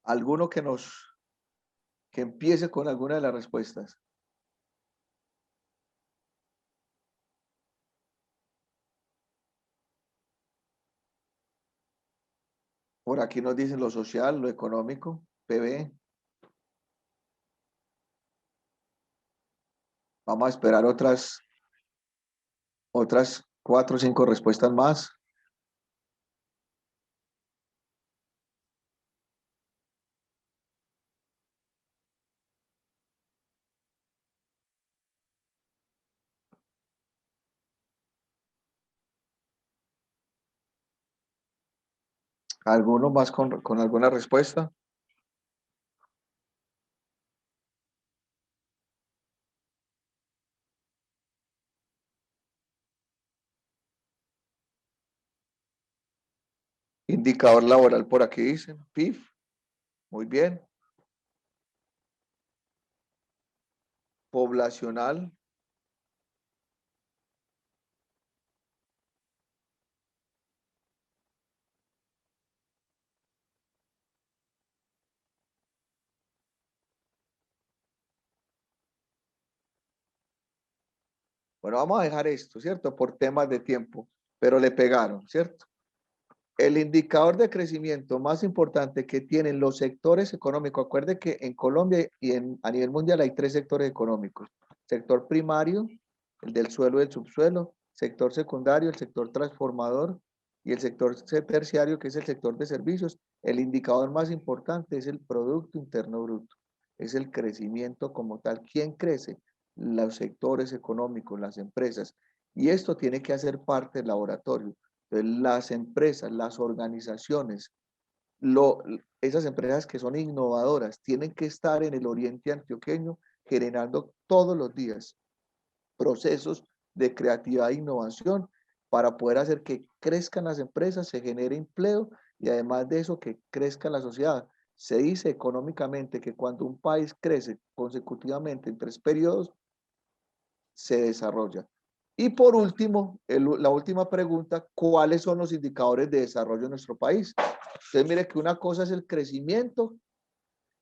Alguno que empiece con alguna de las respuestas. Por aquí nos dicen lo social, lo económico, PB. Vamos a esperar otras 4 o 5 respuestas más. ¿Alguno más con alguna respuesta? Indicador laboral por aquí dicen, PIB. Muy bien. Poblacional. Bueno, vamos a dejar esto, ¿cierto? Por temas de tiempo, pero le pegaron, ¿cierto? El indicador de crecimiento más importante que tienen los sectores económicos, acuerde que en Colombia y a nivel mundial hay 3 sectores económicos. Sector primario, el del suelo y el subsuelo, sector secundario, el sector transformador y el sector terciario, que es el sector de servicios. El indicador más importante es el Producto Interno Bruto, es el crecimiento como tal. ¿Quién crece? Los sectores económicos, las empresas. Y esto tiene que hacer parte del laboratorio. Entonces, las empresas, las organizaciones, esas empresas que son innovadoras, tienen que estar en el oriente antioqueño generando todos los días procesos de creatividad e innovación para poder hacer que crezcan las empresas, se genere empleo y además de eso que crezca la sociedad. Se dice económicamente que cuando un país crece consecutivamente en 3 periodos, se desarrolla. Y por último, la última pregunta, ¿cuáles son los indicadores de desarrollo en nuestro país? Entonces, mire que una cosa es el crecimiento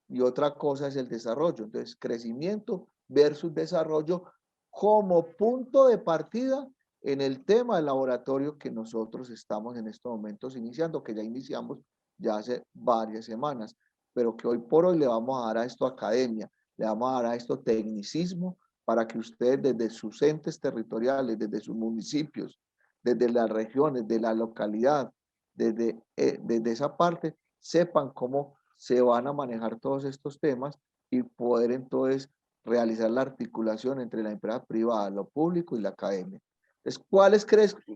y otra cosa es el desarrollo. Entonces, crecimiento versus desarrollo como punto de partida en el tema del laboratorio que nosotros estamos en estos momentos iniciando, que ya iniciamos ya hace varias semanas, pero que hoy por hoy le vamos a dar a esto academia, le vamos a dar a esto tecnicismo para que ustedes desde sus entes territoriales, desde sus municipios, desde las regiones, de la localidad, desde esa parte, sepan cómo se van a manejar todos estos temas y poder entonces realizar la articulación entre la empresa privada, lo público y la academia. Entonces,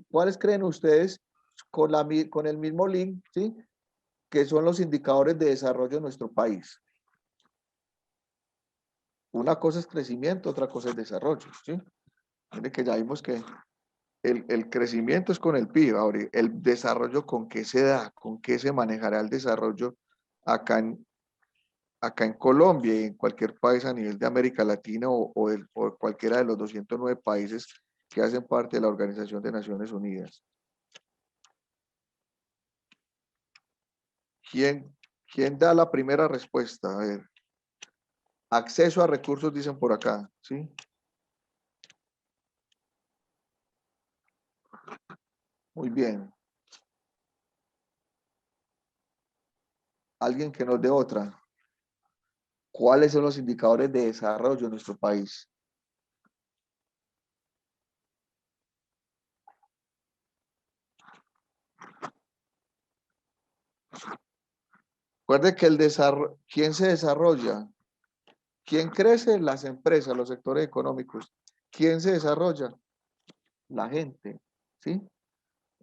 ¿cuáles creen ustedes con el mismo link, ¿sí? Que son los indicadores de desarrollo de nuestro país? Una cosa es crecimiento, otra cosa es desarrollo, ¿sí? Miren que ya vimos que el crecimiento es con el PIB, ahora el desarrollo con qué se da, con qué se manejará el desarrollo acá en Colombia y en cualquier país a nivel de América Latina o cualquiera de los 209 países que hacen parte de la Organización de Naciones Unidas. ¿Quién da la primera respuesta? A ver. Acceso a recursos, dicen por acá, ¿sí? Muy bien. Alguien que nos dé otra. ¿Cuáles son los indicadores de desarrollo en nuestro país? Recuerde que ¿quién se desarrolla? ¿Quién crece? Las empresas, los sectores económicos. ¿Quién se desarrolla? La gente, ¿sí?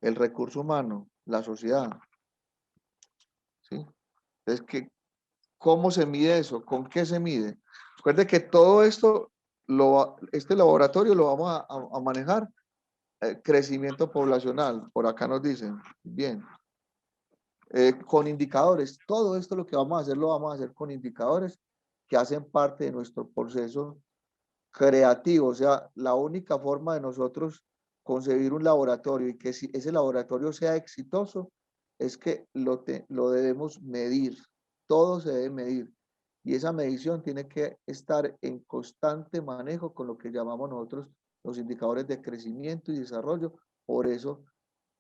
El recurso humano, la sociedad, ¿sí? Entonces, ¿cómo se mide eso? ¿Con qué se mide? Recuerde que todo esto, este laboratorio lo vamos a manejar. Crecimiento poblacional, por acá nos dicen, bien. Con indicadores, todo esto lo que vamos a hacer, lo vamos a hacer con indicadores que hacen parte de nuestro proceso creativo. O sea, la única forma de nosotros concebir un laboratorio y que si ese laboratorio sea exitoso es que lo debemos medir. Todo se debe medir. Y esa medición tiene que estar en constante manejo con lo que llamamos nosotros los indicadores de crecimiento y desarrollo. Por eso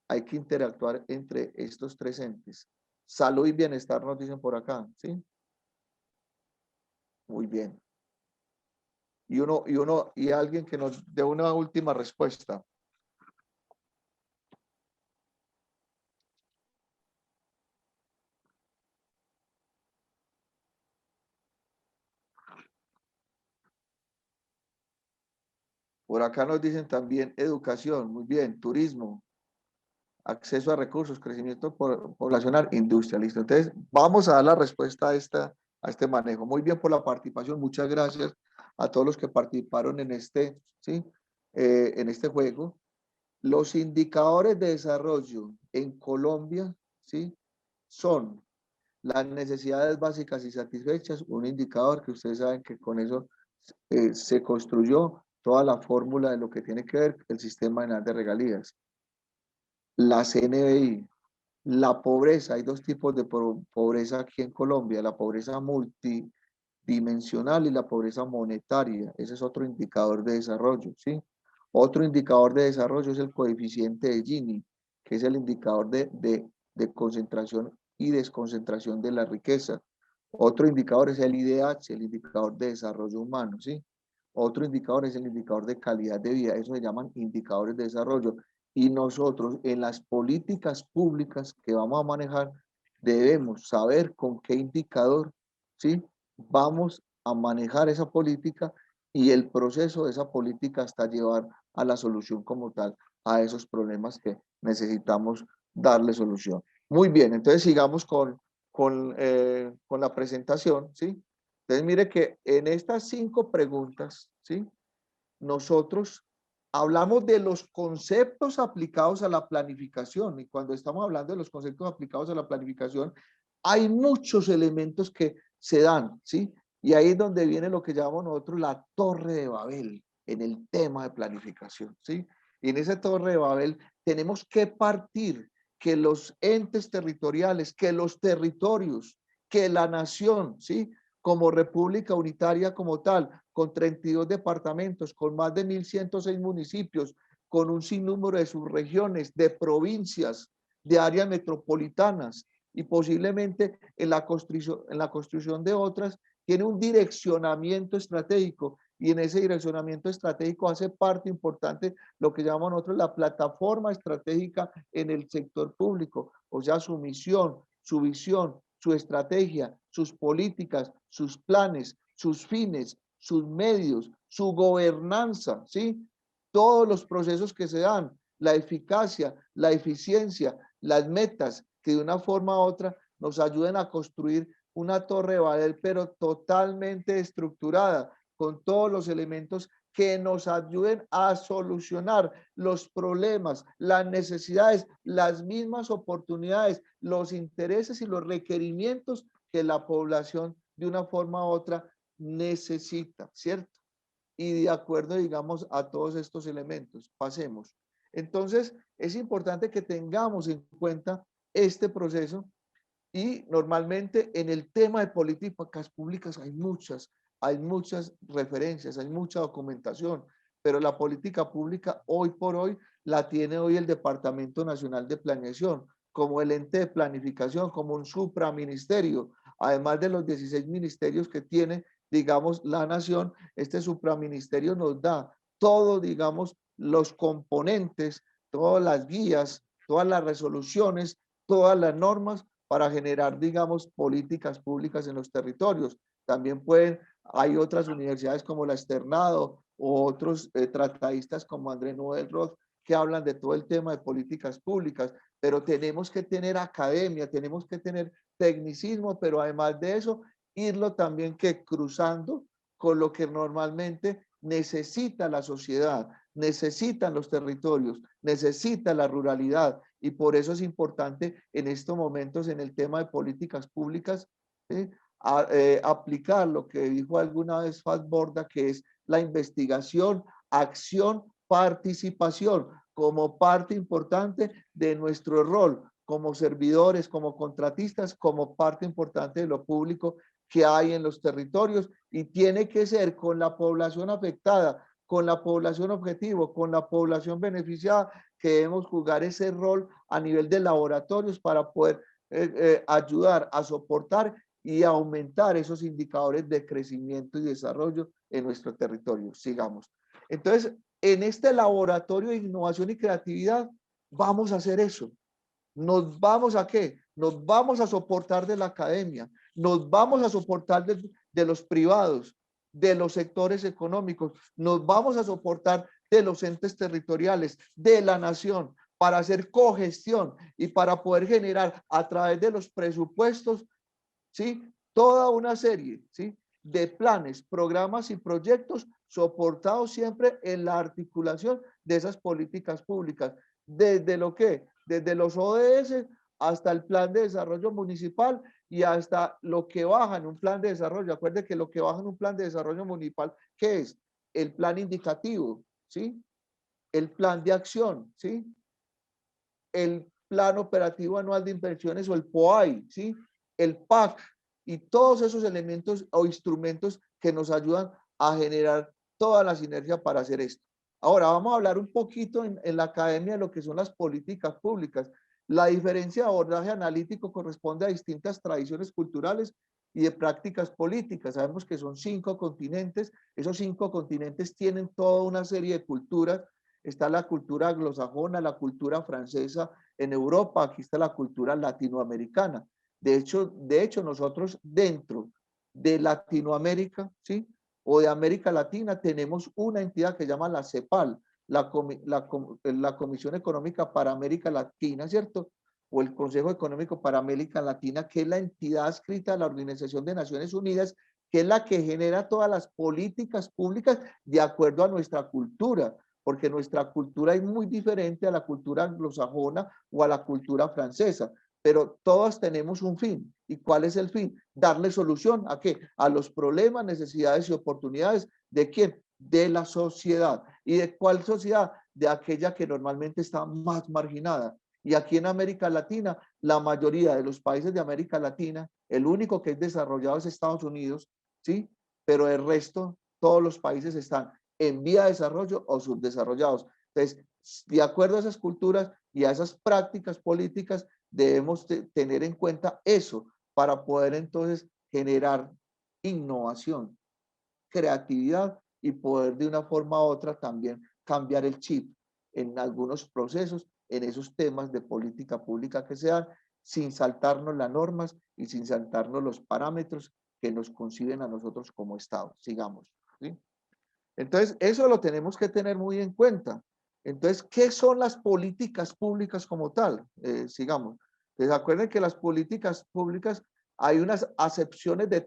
hay que interactuar entre estos 3 entes. Salud y bienestar nos dicen por acá, ¿sí? Muy bien. Y alguien que nos dé una última respuesta. Por acá nos dicen también educación, muy bien, turismo, acceso a recursos, crecimiento poblacional, industria, listo. Entonces, vamos a dar la respuesta a este manejo. Muy bien por la participación, muchas gracias a todos los que participaron en ¿sí? En este juego. Los indicadores de desarrollo en Colombia, ¿sí? Son las necesidades básicas y satisfechas, un indicador que ustedes saben que con eso se construyó toda la fórmula de lo que tiene que ver el sistema nacional de regalías. La CNBI, la pobreza, hay 2 tipos de pobreza aquí en Colombia, la pobreza multidimensional y la pobreza monetaria, ese es otro indicador de desarrollo, ¿sí? Otro indicador de desarrollo es el coeficiente de Gini, que es el indicador de concentración y desconcentración de la riqueza. Otro indicador es el IDH, el indicador de desarrollo humano, ¿sí? Otro indicador es el indicador de calidad de vida, eso se llaman indicadores de desarrollo. Y nosotros en las políticas públicas que vamos a manejar debemos saber con qué indicador, ¿sí?, vamos a manejar esa política y el proceso de esa política hasta llevar a la solución como tal a esos problemas que necesitamos darle solución. Muy bien, entonces sigamos con la presentación, ¿sí? Entonces mire que en estas 5 preguntas, ¿sí?, nosotros hablamos de los conceptos aplicados a la planificación, y cuando estamos hablando de los conceptos aplicados a la planificación, hay muchos elementos que se dan, ¿sí? Y ahí es donde viene lo que llamamos nosotros la Torre de Babel en el tema de planificación, ¿sí? Y en esa Torre de Babel tenemos que partir que los entes territoriales, que los territorios, que la nación, ¿sí?, como república unitaria como tal, con 32 departamentos, con más de 1.106 municipios, con un sinnúmero de subregiones, de provincias, de áreas metropolitanas, y posiblemente en la construcción de otras, tiene un direccionamiento estratégico, y en ese direccionamiento estratégico hace parte importante lo que llamamos nosotros la plataforma estratégica en el sector público, o sea, su misión, su visión, su estrategia, sus políticas, sus planes, sus fines, sus medios, su gobernanza, ¿sí? Todos los procesos que se dan, la eficacia, la eficiencia, las metas que de una forma u otra nos ayuden a construir una torre de Babel, pero totalmente estructurada, con todos los elementos que nos ayuden a solucionar los problemas, las necesidades, las mismas oportunidades, los intereses y los requerimientos que la población de una forma u otra necesita, ¿cierto? Y de acuerdo, digamos, a todos estos elementos, pasemos. Entonces, es importante que tengamos en cuenta este proceso, y normalmente en el tema de políticas públicas hay muchas referencias, hay mucha documentación, pero la política pública hoy por hoy la tiene hoy el Departamento Nacional de Planeación, como el ente de planificación, como un supraministerio, además de los 16 ministerios que tiene, digamos, la nación. Este supraministerio nos da todo, digamos, los componentes, todas las guías, todas las resoluciones, todas las normas para generar, digamos, políticas públicas en los territorios. También hay otras universidades como la Externado o otros tratadistas como André Noel Roth que hablan de todo el tema de políticas públicas, pero tenemos que tener academia, tenemos que tener tecnicismo, pero además de eso, irlo también que cruzando con lo que normalmente necesita la sociedad, necesitan los territorios, necesita la ruralidad, y por eso es importante en estos momentos en el tema de políticas públicas, ¿sí?, aplicar lo que dijo alguna vez Fassborda, que es la investigación, acción, participación, como parte importante de nuestro rol como servidores, como contratistas, como parte importante de lo público que hay en los territorios, y tiene que ser con la población afectada, con la población objetivo, con la población beneficiada, que debemos jugar ese rol a nivel de laboratorios para poder ayudar a soportar y aumentar esos indicadores de crecimiento y desarrollo en nuestro territorio. Sigamos. Entonces, en este laboratorio de innovación y creatividad, vamos a hacer eso. ¿Nos vamos a qué? Nos vamos a soportar de la academia, nos vamos a soportar de los privados, de los sectores económicos, nos vamos a soportar de los entes territoriales, de la nación, para hacer cogestión y para poder generar a través de los presupuestos, ¿sí?, toda una serie, ¿sí?, de planes, programas y proyectos soportados siempre en la articulación de esas políticas públicas. ¿Desde lo que? Desde los ODS hasta el plan de desarrollo municipal y hasta lo que baja en un plan de desarrollo. Acuérdense que lo que baja en un plan de desarrollo municipal, ¿qué es? El plan indicativo, ¿sí?, el plan de acción, ¿sí?, el plan operativo anual de inversiones o el POAI, ¿sí?, el PAC, y todos esos elementos o instrumentos que nos ayudan a generar toda la sinergia para hacer esto. Ahora vamos a hablar un poquito en la academia de lo que son las políticas públicas. La diferencia de abordaje analítico corresponde a distintas tradiciones culturales y de prácticas políticas. Sabemos que son 5 continentes. Esos 5 continentes tienen toda una serie de culturas. Está la cultura anglosajona, la cultura francesa en Europa, aquí está la cultura latinoamericana. De hecho nosotros dentro de Latinoamérica, ¿sí?, o de América Latina, tenemos una entidad que se llama la CEPAL, la Comisión Económica para América Latina, ¿cierto? O el Consejo Económico para América Latina, que es la entidad adscrita a la Organización de Naciones Unidas, que es la que genera todas las políticas públicas de acuerdo a nuestra cultura, porque nuestra cultura es muy diferente a la cultura anglosajona o a la cultura francesa, pero todas tenemos un fin. ¿Y cuál es el fin? Darle solución ¿a qué? A los problemas, necesidades y oportunidades. ¿De quién? De la sociedad. ¿Y de cuál sociedad? De aquella que normalmente está más marginada. Y aquí en América Latina, la mayoría de los países de América Latina, el único que es desarrollado es Estados Unidos, ¿sí? Pero el resto, todos los países están en vía de desarrollo o subdesarrollados. Entonces, de acuerdo a esas culturas y a esas prácticas políticas, debemos tener en cuenta eso para poder entonces generar innovación, creatividad y poder de una forma u otra también cambiar el chip en algunos procesos, en esos temas de política pública que se dan, sin saltarnos las normas y sin saltarnos los parámetros que nos conciben a nosotros como Estado. Sigamos, ¿sí? Entonces, eso lo tenemos que tener muy en cuenta. Entonces, ¿qué son las políticas públicas como tal? Sigamos. Entonces, acuerden que las políticas públicas hay unas acepciones de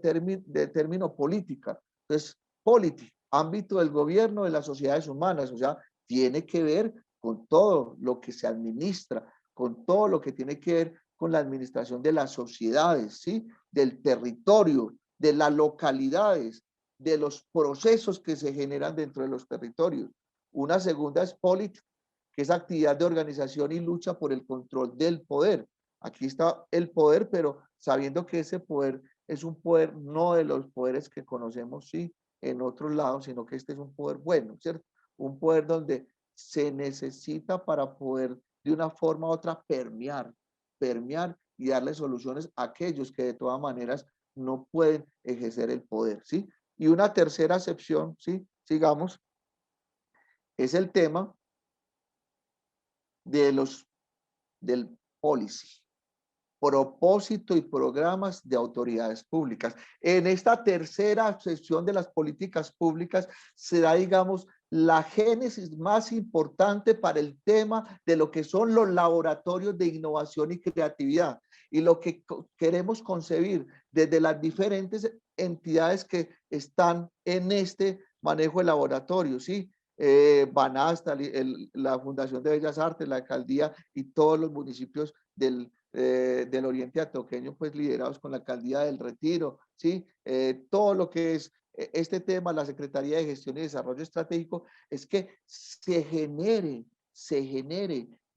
término política. Entonces, polity, ámbito del gobierno, de las sociedades humanas, o sea, tiene que ver con todo lo que se administra, con todo lo que tiene que ver con la administración de las sociedades, ¿sí? Del territorio, de las localidades, de los procesos que se generan dentro de los territorios. Una segunda es polit, que es actividad de organización y lucha por el control del poder. Aquí está el poder, pero sabiendo que ese poder es un poder no de los poderes que conocemos, sí, en otros lados, sino que este es un poder bueno, ¿cierto? Un poder donde se necesita para poder de una forma u otra permear y darle soluciones a aquellos que de todas maneras no pueden ejercer el poder, ¿sí? Y una tercera acepción, ¿sí? Sigamos, es el tema del policy, propósito y programas de autoridades públicas. En esta tercera sección de las políticas públicas será, digamos, la génesis más importante para el tema de lo que son los laboratorios de innovación y creatividad y lo que queremos concebir desde las diferentes entidades que están en este manejo de laboratorio, ¿sí? Banasta, la Fundación de Bellas Artes, la alcaldía y todos los municipios del Oriente Antioqueño, pues liderados con la alcaldía del Retiro, ¿sí? Todo lo que es este tema, la Secretaría de Gestión y Desarrollo Estratégico, es que se genere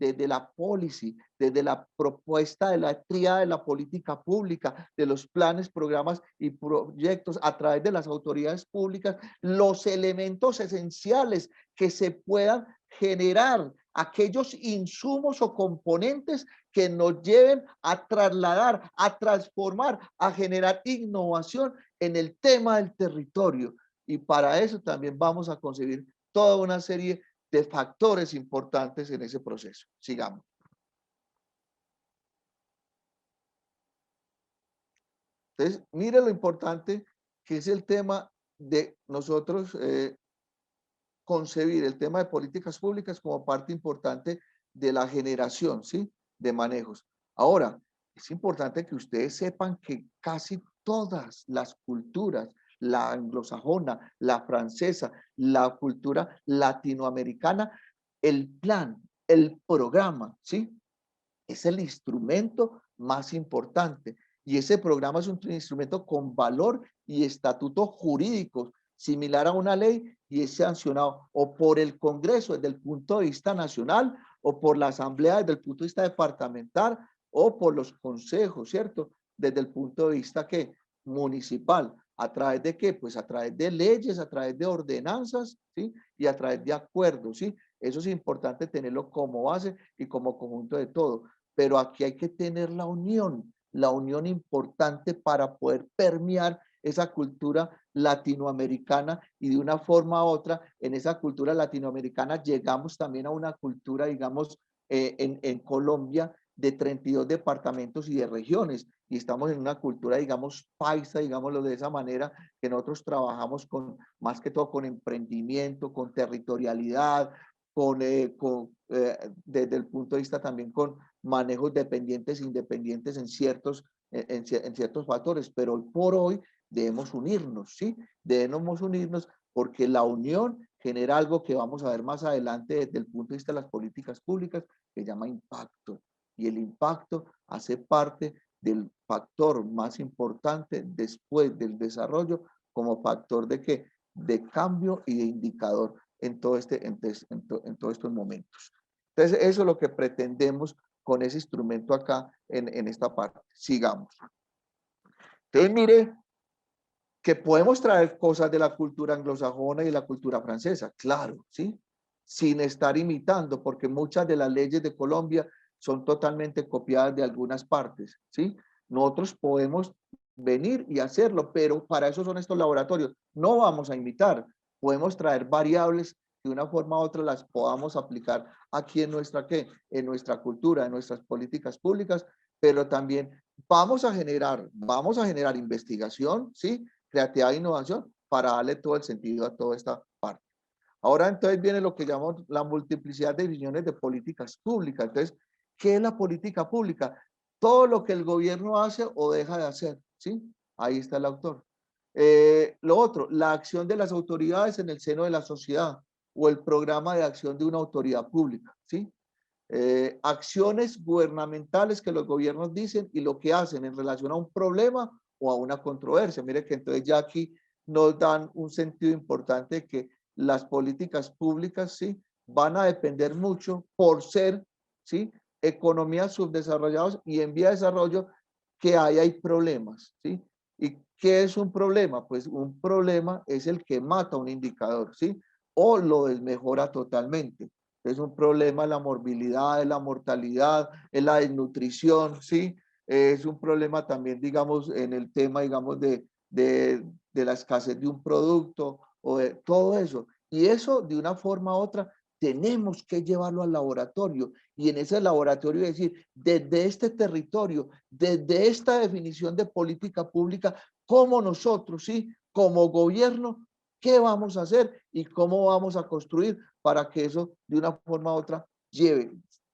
desde la policy, desde la propuesta de la tríada de la política pública, de los planes, programas y proyectos a través de las autoridades públicas, los elementos esenciales que se puedan generar, aquellos insumos o componentes que nos lleven a trasladar, a transformar, a generar innovación en el tema del territorio. Y para eso también vamos a concebir toda una serie de factores importantes en ese proceso. Sigamos. Entonces, mire lo importante que es el tema de nosotros concebir el tema de políticas públicas como parte importante de la generación, ¿sí? De manejos. Ahora, es importante que ustedes sepan que casi todas las culturas, la anglosajona, la francesa, la cultura latinoamericana, el plan, el programa, ¿sí? Es el instrumento más importante. Y ese programa es un instrumento con valor y estatutos jurídicos, similar a una ley, y es sancionado o por el Congreso desde el punto de vista nacional, o por la Asamblea desde el punto de vista departamental, o por los consejos, ¿cierto? Desde el punto de vista que municipal. ¿A través de qué? Pues a través de leyes, a través de ordenanzas, ¿sí? Y a través de acuerdos, ¿sí? Eso es importante tenerlo como base y como conjunto de todo. Pero aquí hay que tener la unión importante para poder permear esa cultura latinoamericana, y de una forma u otra, en esa cultura latinoamericana llegamos también a una cultura, digamos, en Colombia, de 32 departamentos y de regiones, y estamos en una cultura, digamos, paisa, digámoslo de esa manera, que nosotros trabajamos con, más que todo con emprendimiento, con territorialidad, desde el punto de vista también con manejos dependientes, independientes en ciertos factores, pero hoy por hoy debemos unirnos, ¿sí? Debemos unirnos porque la unión genera algo que vamos a ver más adelante desde el punto de vista de las políticas públicas, que se llama impacto. Y el impacto hace parte del factor más importante después del desarrollo, como factor de ¿qué? De cambio y de indicador en todos estos momentos. Entonces, eso es lo que pretendemos con ese instrumento acá en esta parte. Sigamos. Entonces, mire que podemos traer cosas de la cultura anglosajona y de la cultura francesa, claro, ¿sí? Sin estar imitando, porque muchas de las leyes de Colombia son totalmente copiadas de algunas partes, ¿sí? Nosotros podemos venir y hacerlo, pero para eso son estos laboratorios. No vamos a imitar, podemos traer variables de una forma u otra las podamos aplicar aquí en en nuestra cultura, en nuestras políticas públicas, pero también vamos a generar investigación, ¿sí? Creatividad e innovación para darle todo el sentido a toda esta parte. Ahora entonces viene lo que llamamos la multiplicidad de visiones de políticas públicas. Entonces, ¿qué es la política pública? Todo lo que el gobierno hace o deja de hacer, ¿sí? Ahí está el autor. Lo otro, la acción de las autoridades en el seno de la sociedad o el programa de acción de una autoridad pública, ¿sí? Acciones gubernamentales que los gobiernos dicen y lo que hacen en relación a un problema o a una controversia. Mire que entonces ya aquí nos dan un sentido importante de que las políticas públicas, ¿sí? Van a depender mucho por ser, ¿sí? Economías subdesarrolladas y en vía de desarrollo que hay problemas, ¿sí? ¿Y qué es un problema? Pues un problema es el que mata un indicador, ¿sí? O lo desmejora totalmente. Es un problema la morbilidad, la mortalidad, la desnutrición, ¿sí? Es un problema también, digamos, en el tema, digamos, de la escasez de un producto o de todo eso. Y eso, de una forma u otra, tenemos que llevarlo al laboratorio y en ese laboratorio decir, desde este territorio, desde esta definición de política pública, cómo nosotros, ¿sí? Como gobierno, ¿qué vamos a hacer y cómo vamos a construir para que eso de una forma u otra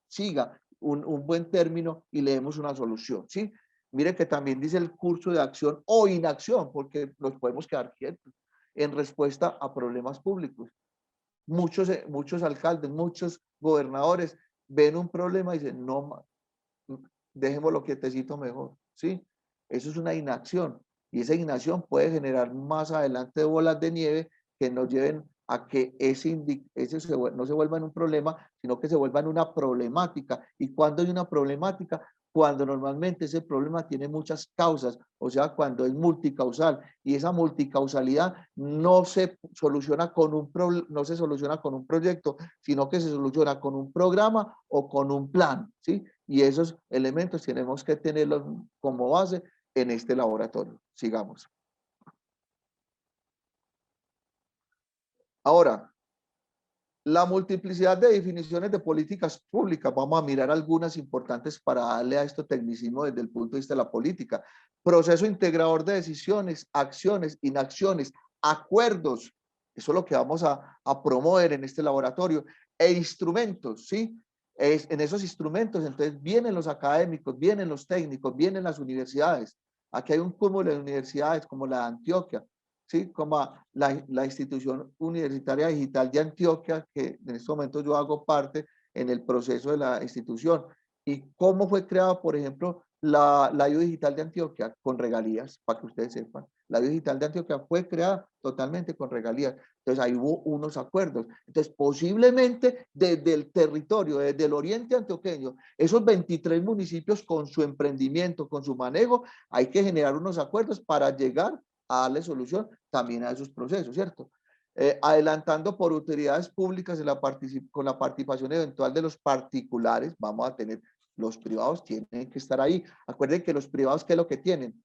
siga un buen término y le demos una solución, ¿sí? Mire que también dice el curso de acción o inacción, porque nos podemos quedar quietos en respuesta a problemas públicos. Muchos alcaldes, muchos gobernadores ven un problema y dicen, no, dejémoslo quietecito mejor, ¿sí? Eso es una inacción y esa inacción puede generar más adelante bolas de nieve que nos lleven a que no se vuelva en un problema, sino que se vuelva en una problemática. ¿Y cuando hay una problemática? Cuando normalmente ese problema tiene muchas causas, o sea, cuando es multicausal, y esa multicausalidad no se soluciona no se soluciona con un proyecto, sino que se soluciona con un programa o con un plan, ¿sí? Y esos elementos tenemos que tenerlos como base en este laboratorio. Sigamos. Ahora, la multiplicidad de definiciones de políticas públicas. Vamos a mirar algunas importantes para darle a esto tecnicismo desde el punto de vista de la política. Proceso integrador de decisiones, acciones, inacciones, acuerdos. Eso es lo que vamos a promover en este laboratorio. E instrumentos, ¿sí? En esos instrumentos, entonces, vienen los académicos, vienen los técnicos, vienen las universidades. Aquí hay un cúmulo de universidades como la de Antioquia, ¿sí? Como la institución universitaria digital de Antioquia, que en este momento yo hago parte en el proceso de la institución. ¿Y cómo fue creada, por ejemplo, la IO Digital de Antioquia? Con regalías, para que ustedes sepan. La IO Digital de Antioquia fue creada totalmente con regalías. Entonces ahí hubo unos acuerdos. Entonces posiblemente desde el territorio, desde el oriente antioqueño, esos 23 municipios con su emprendimiento, con su manejo, hay que generar unos acuerdos para llegar a darle solución también a esos procesos, ¿cierto? Adelantando por utilidades públicas con la participación eventual de los particulares, vamos a tener, los privados tienen que estar ahí. Acuerden que los privados, ¿qué es lo que tienen?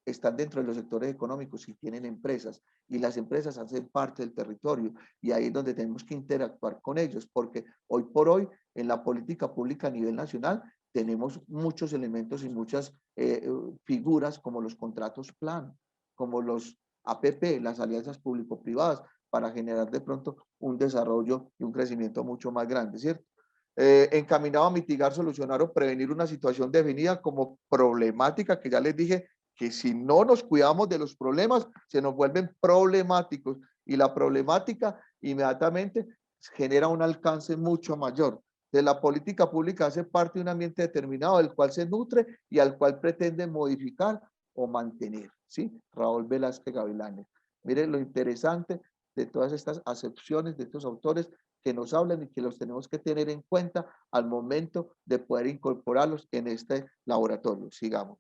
Están dentro de los sectores económicos y tienen empresas, y las empresas hacen parte del territorio, y ahí es donde tenemos que interactuar con ellos, porque hoy por hoy en la política pública a nivel nacional tenemos muchos elementos y muchas figuras como los contratos plan, como los APP, las alianzas público-privadas, para generar de pronto un desarrollo y un crecimiento mucho más grande, ¿cierto? Encaminado a mitigar, solucionar o prevenir una situación definida como problemática, que ya les dije que si no nos cuidamos de los problemas, se nos vuelven problemáticos, y la problemática inmediatamente genera un alcance mucho mayor. De la política pública hace parte de un ambiente determinado del cual se nutre y al cual pretende modificar o mantener, ¿sí? Raúl Velázquez Gavilanes. Miren lo interesante de todas estas acepciones de estos autores que nos hablan y que los tenemos que tener en cuenta al momento de poder incorporarlos en este laboratorio. Sigamos.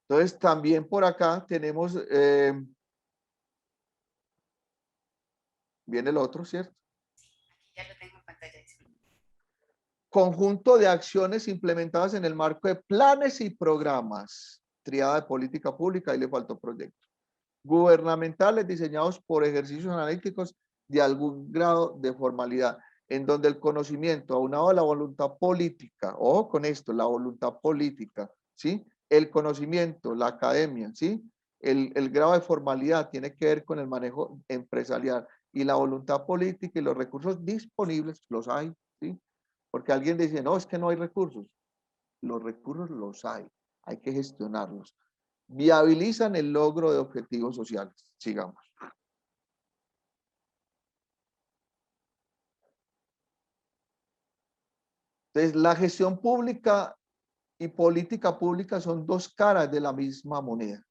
Entonces, también por acá tenemos, viene el otro, ¿cierto? Ya lo tengo en pantalla. Conjunto de acciones implementadas en el marco de planes y programas. Triada de política pública, ahí le faltó proyecto. Gubernamentales diseñados por ejercicios analíticos de algún grado de formalidad, en donde el conocimiento aunado a la voluntad política, ojo con esto, la voluntad política, ¿sí? El conocimiento, la academia, ¿sí? El grado de formalidad tiene que ver con el manejo empresarial, y la voluntad política y los recursos disponibles los hay, ¿sí? Porque alguien dice, no, es que no hay recursos. Los recursos los hay que gestionarlos. Viabilizan el logro de objetivos sociales. Sigamos. Entonces, la gestión pública y política pública son dos caras de la misma moneda.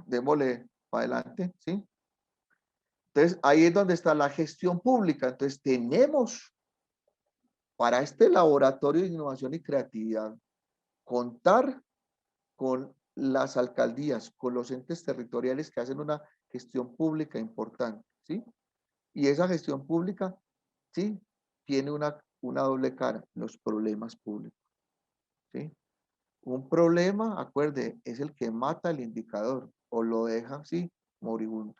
Démosle para adelante, ¿sí? Entonces, ahí es donde está la gestión pública. Entonces, tenemos para este laboratorio de innovación y creatividad contar con las alcaldías, con los entes territoriales que hacen una gestión pública importante, ¿sí? Y esa gestión pública, ¿sí? Tiene una doble cara, los problemas públicos, ¿sí? Un problema, acuerde, es el que mata el indicador o lo deja, ¿sí? Moribundo.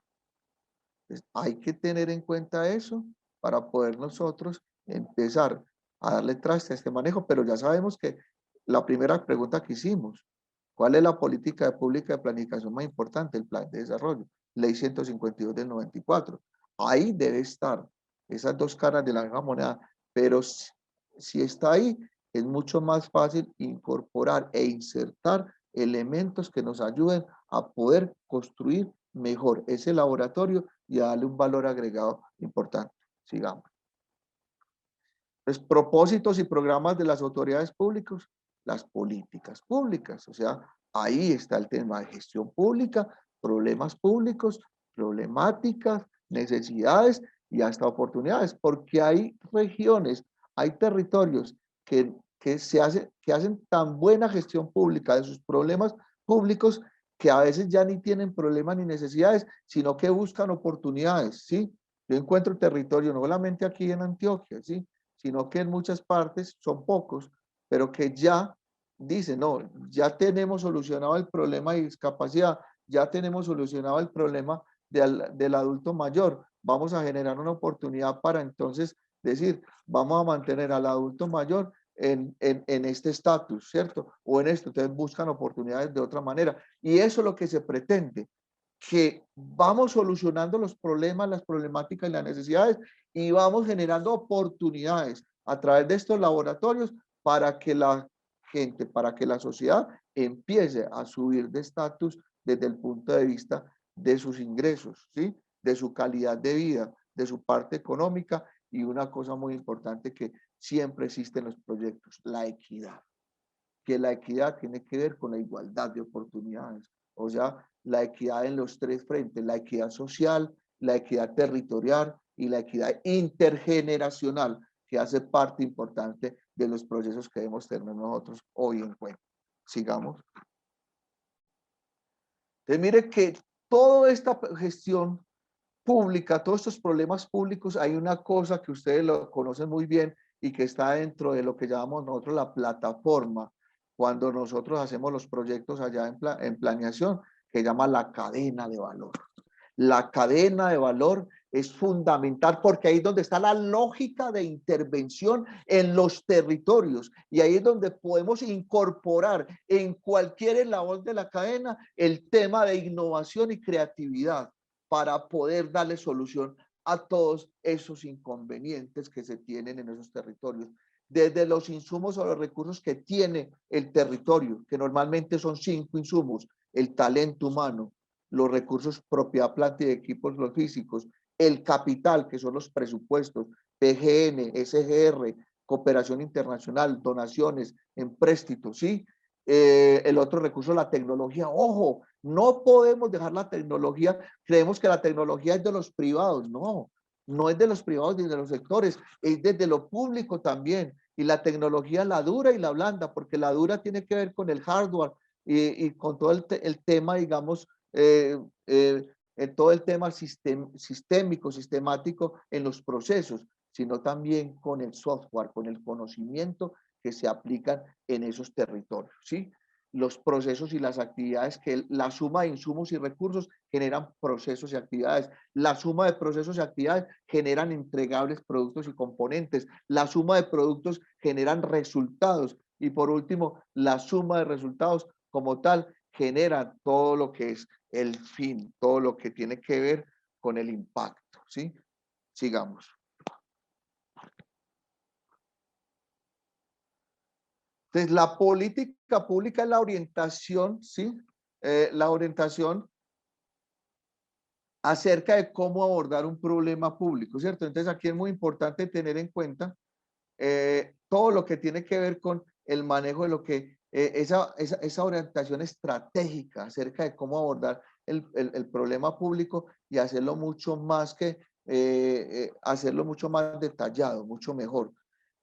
Entonces, hay que tener en cuenta eso para poder nosotros empezar a darle traste a este manejo, pero ya sabemos que la primera pregunta que hicimos, ¿cuál es la política pública de planificación más importante? El plan de desarrollo, ley 152 del 94. Ahí debe estar esas dos caras de la misma moneda, pero si está ahí, es mucho más fácil incorporar e insertar elementos que nos ayuden a poder construir mejor ese laboratorio y a darle un valor agregado importante. Sigamos. Pues propósitos y programas de las autoridades públicas, las políticas públicas, o sea, ahí está el tema de gestión pública, problemas públicos, problemáticas, necesidades y hasta oportunidades, porque hay regiones, hay territorios que hacen tan buena gestión pública de sus problemas públicos que a veces ya ni tienen problemas ni necesidades, sino que buscan oportunidades, ¿sí? Yo encuentro territorio, no solamente aquí en Antioquia, ¿sí? Sino que en muchas partes, son pocos, pero que ya dicen, no, ya tenemos solucionado el problema de discapacidad, ya tenemos solucionado el problema del adulto mayor, vamos a generar una oportunidad para entonces decir, vamos a mantener al adulto mayor en este estatus, ¿cierto? O en esto, entonces buscan oportunidades de otra manera. Y eso es lo que se pretende, que vamos solucionando los problemas, las problemáticas y las necesidades, y vamos generando oportunidades a través de estos laboratorios para que la gente, para que la sociedad empiece a subir de estatus desde el punto de vista de sus ingresos, ¿sí? De su calidad de vida, de su parte económica, y una cosa muy importante que siempre existe en los proyectos, la equidad. Que la equidad tiene que ver con la igualdad de oportunidades, o sea, la equidad en los tres frentes, la equidad social, la equidad territorial y la equidad intergeneracional, que hace parte importante de los procesos que debemos tener nosotros hoy en cuenta. Sigamos. Entonces, mire que toda esta gestión pública, todos estos problemas públicos, hay una cosa que ustedes lo conocen muy bien y que está dentro de lo que llamamos nosotros la plataforma, cuando nosotros hacemos los proyectos allá en planeación, que llama la cadena de valor. La cadena de valor es fundamental porque ahí es donde está la lógica de intervención en los territorios y ahí es donde podemos incorporar en cualquier eslabón de la cadena el tema de innovación y creatividad para poder darle solución a todos esos inconvenientes que se tienen en esos territorios. Desde los insumos o los recursos que tiene el territorio, que normalmente son 5 insumos: el talento humano, los recursos, propiedad, planta y equipos los físicos, el capital, que son los presupuestos, PGN, SGR, cooperación internacional, donaciones, empréstitos, ¿sí? El otro recurso, la tecnología. Ojo, no podemos dejar la tecnología, creemos que la tecnología es de los privados, no, no es de los privados ni de los sectores, es desde lo público también. Y la tecnología, la dura y la blanda, porque la dura tiene que ver con el hardware y con todo el tema, digamos, todo el tema sistémico, sistemático en los procesos, sino también con el software, con el conocimiento que se aplican en esos territorios, ¿sí? Los procesos y las actividades, que la suma de insumos y recursos generan procesos y actividades. La suma de procesos y actividades generan entregables productos y componentes. La suma de productos generan resultados. Y por último, la suma de resultados como tal genera todo lo que es el fin, todo lo que tiene que ver con el impacto, ¿sí? Sigamos. Entonces, la política pública es la orientación, ¿sí? La orientación acerca de cómo abordar un problema público, ¿cierto? Entonces, aquí es muy importante tener en cuenta todo lo que tiene que ver con el manejo de lo que, esa orientación estratégica acerca de cómo abordar el problema público y hacerlo mucho más hacerlo mucho más detallado, mucho mejor.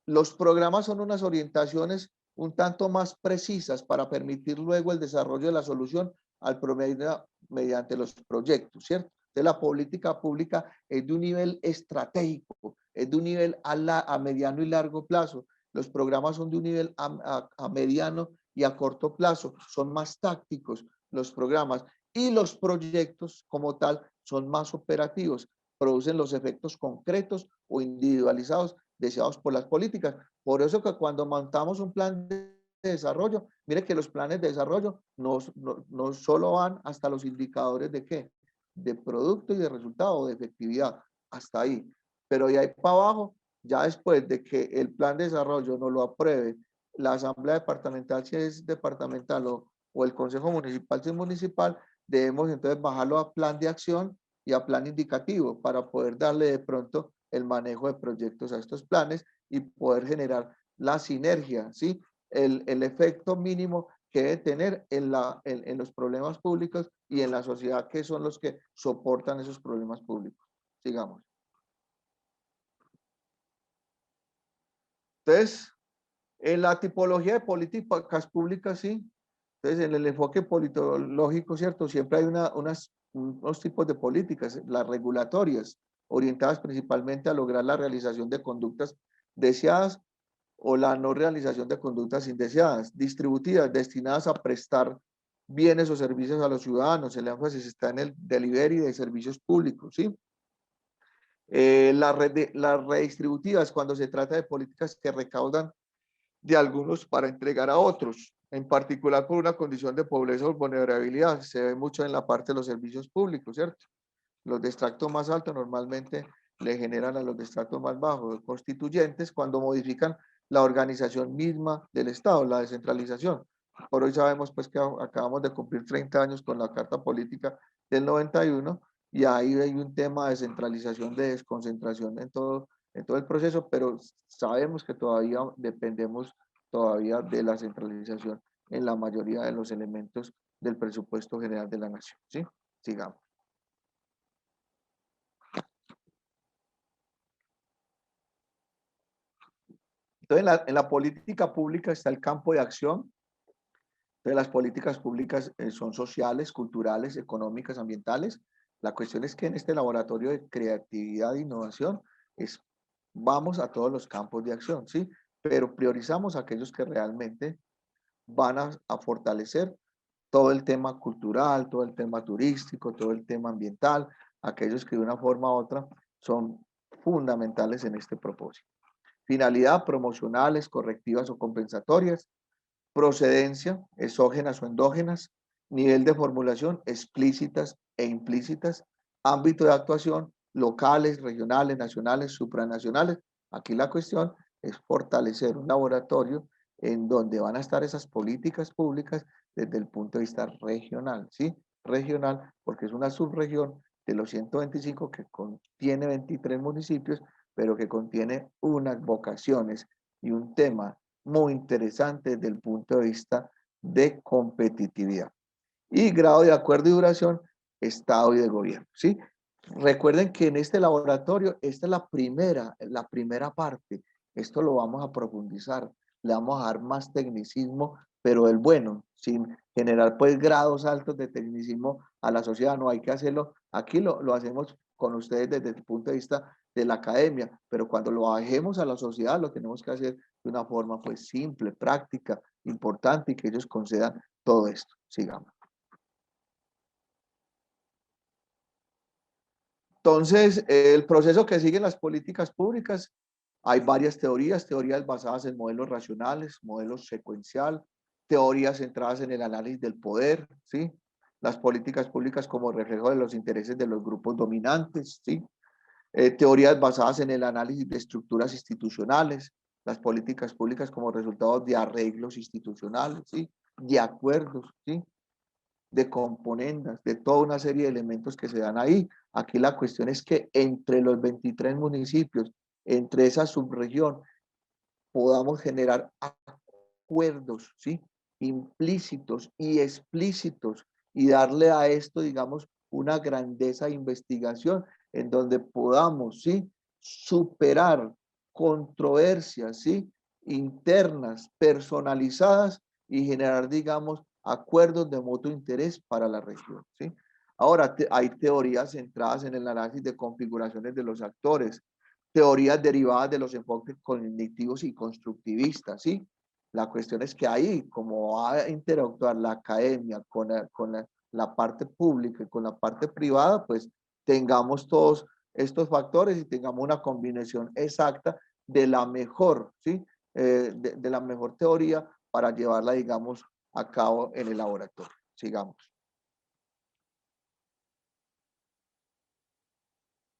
Los programas son unas orientaciones un tanto más precisas para permitir luego el desarrollo de la solución al promedio mediante los proyectos, ¿cierto? Entonces, la política pública es de un nivel estratégico, es de un nivel a mediano y largo plazo. Los programas son de un nivel a mediano y a corto plazo, son más tácticos los programas y los proyectos como tal son más operativos, producen los efectos concretos o individualizados deseados por las políticas. Por eso que cuando montamos un plan de desarrollo, mire que los planes de desarrollo no solo van hasta los indicadores de qué, de producto y de resultado, de efectividad, hasta ahí. Pero de ahí para abajo, ya después de que el plan de desarrollo no lo apruebe la asamblea departamental, si es departamental, o el consejo municipal, si es municipal, debemos entonces bajarlo a plan de acción y a plan indicativo para poder darle de pronto el manejo de proyectos a estos planes y poder generar la sinergia, ¿sí? El efecto mínimo que debe tener en los problemas públicos y en la sociedad, que son los que soportan esos problemas públicos. Sigamos. Entonces, en la tipología de políticas públicas, sí. Entonces, en el enfoque politológico, ¿cierto? Siempre hay unos tipos de políticas, las regulatorias, orientadas principalmente a lograr la realización de conductas deseadas o la no realización de conductas indeseadas, distributivas, destinadas a prestar bienes o servicios a los ciudadanos. El énfasis está en el delivery de servicios públicos, ¿sí? Las redistributivas, cuando se trata de políticas que recaudan de algunos para entregar a otros, en particular por una condición de pobreza o vulnerabilidad. Se ve mucho en la parte de los servicios públicos, ¿cierto? Los de extracto más alto normalmente le generan a los de extracto más bajo, constituyentes, cuando modifican la organización misma del Estado, la descentralización. Por hoy sabemos pues que acabamos de cumplir 30 años con la Carta Política del 91 y ahí hay un tema de centralización, de desconcentración en todo el proceso, pero sabemos que todavía dependemos todavía de la centralización en la mayoría de los elementos del presupuesto general de la nación, ¿sí? Sigamos. Entonces, en la política pública está el campo de acción, Entonces, las políticas públicas son sociales, culturales, económicas, ambientales. La cuestión es que en este laboratorio de creatividad e innovación vamos a todos los campos de acción, ¿sí? Pero priorizamos aquellos que realmente van a fortalecer todo el tema cultural, todo el tema turístico, todo el tema ambiental, aquellos que de una forma u otra son fundamentales en este propósito. Finalidad: promocionales, correctivas o compensatorias. Procedencia: exógenas o endógenas. Nivel de formulación: explícitas e implícitas. Ámbito de actuación: locales, regionales, nacionales, supranacionales. Aquí la cuestión es fortalecer un laboratorio en donde van a estar esas políticas públicas desde el punto de vista regional, ¿sí? Regional, porque es una subregión de los 125 que contiene 23 municipios, pero que contiene unas vocaciones y un tema muy interesante desde el punto de vista de competitividad. Y grado de acuerdo y duración: Estado y de gobierno, ¿sí? Recuerden que en este laboratorio, esta es la primera parte. Esto lo vamos a profundizar, le vamos a dar más tecnicismo, pero el bueno, sin generar pues grados altos de tecnicismo a la sociedad. No hay que hacerlo, aquí lo hacemos con ustedes desde el punto de vista de la academia, pero cuando lo bajemos a la sociedad lo tenemos que hacer de una forma pues simple, práctica, importante, y que ellos concedan todo esto. Sigamos. Entonces, el proceso que siguen las políticas públicas: hay varias teorías basadas en modelos racionales, modelos secuencial, teorías centradas en el análisis del poder, ¿sí? Las políticas públicas como reflejo de los intereses de los grupos dominantes, ¿sí? Teorías basadas en el análisis de estructuras institucionales, las políticas públicas como resultado de arreglos institucionales, ¿sí? De acuerdos, ¿sí? De componendas, de toda una serie de elementos que se dan ahí. Aquí la cuestión es que entre los 23 municipios, entre esa subregión, podamos generar acuerdos, ¿sí? Implícitos y explícitos, y darle a esto, digamos, una grandeza de investigación en donde podamos, ¿sí? Superar controversias, ¿sí? Internas, personalizadas, y generar, digamos, acuerdos de mutuo interés para la región, ¿sí? Ahora, hay teorías centradas en el análisis de configuraciones de los actores, teorías derivadas de los enfoques cognitivos y constructivistas, ¿sí? La cuestión es que ahí, como va a interactuar la academia la parte pública y con la parte privada, pues tengamos todos estos factores y tengamos una combinación exacta de la mejor, ¿sí? De la mejor teoría para llevarla, digamos, a cabo en el laboratorio. Sigamos.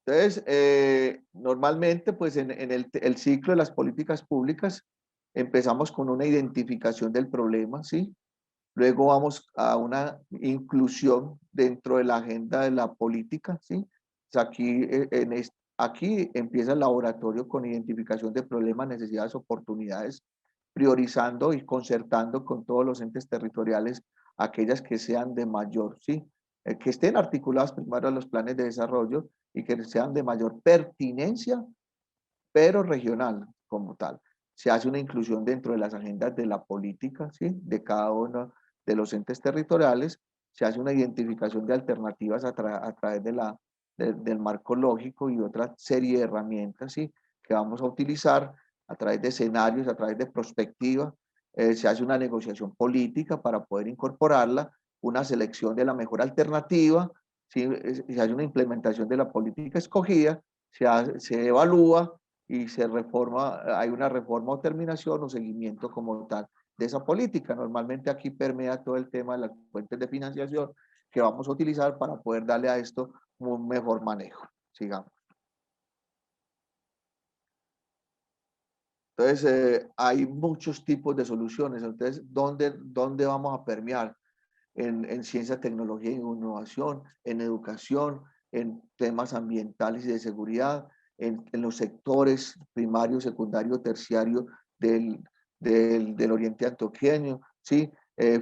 Entonces, normalmente, pues en el ciclo de las políticas públicas, empezamos con una identificación del problema, ¿sí? Luego vamos a una inclusión dentro de la agenda de la política, ¿sí? O sea, aquí empieza el laboratorio con identificación de problemas, necesidades, oportunidades, priorizando y concertando con todos los entes territoriales aquellas que sean de mayor, ¿sí? Que estén articuladas primero a los planes de desarrollo y que sean de mayor pertinencia, pero regional como tal. Se hace una inclusión dentro de las agendas de la política, ¿sí? De cada uno de los entes territoriales. Se hace una identificación de alternativas a través del marco lógico y otra serie de herramientas, ¿sí? Que vamos a utilizar a través de escenarios, a través de perspectiva. Se hace una negociación política para poder incorporarla, una selección de la mejor alternativa, ¿sí? Se hace una implementación de la política escogida, se evalúa y se reforma, hay una reforma o terminación o seguimiento como tal de esa política. Normalmente aquí permea todo el tema de las fuentes de financiación que vamos a utilizar para poder darle a esto un mejor manejo. Sigamos. Entonces, hay muchos tipos de soluciones. Entonces, ¿dónde vamos a permear? En ciencia, tecnología e innovación, en educación, en temas ambientales y de seguridad, en los sectores primario, secundario, terciario del oriente antioqueño, ¿sí?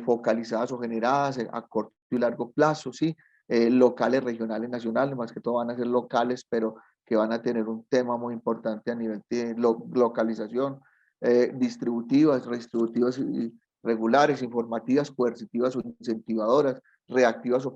Focalizadas o generadas a corto y largo plazo, ¿sí? Locales, regionales, nacionales, más que todo van a ser locales, pero que van a tener un tema muy importante a nivel de localización, distributivas, redistributivas regulares, informativas, coercitivas o incentivadoras, reactivas o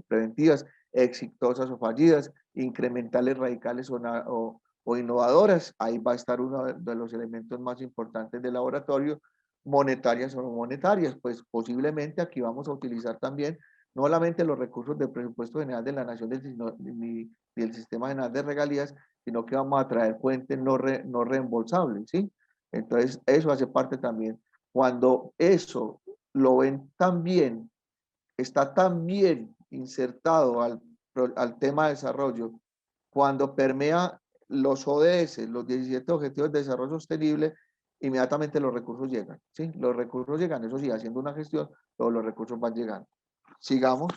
preventivas, exitosas o fallidas, incrementales, radicales o innovadoras. Ahí va a estar uno de los elementos más importantes del laboratorio, monetarias o no monetarias. Pues posiblemente aquí vamos a utilizar también no solamente los recursos del presupuesto general de la Nación ni del Sistema General de Regalías, sino que vamos a traer fuentes no reembolsables, ¿sí? Entonces, eso hace parte también. Cuando eso lo ven tan bien, está tan bien insertado al tema de desarrollo, cuando permea los ODS, los 17 Objetivos de Desarrollo Sostenible, inmediatamente los recursos llegan, ¿sí? Los recursos llegan, eso sí, haciendo una gestión, todos los recursos van llegando. Sigamos.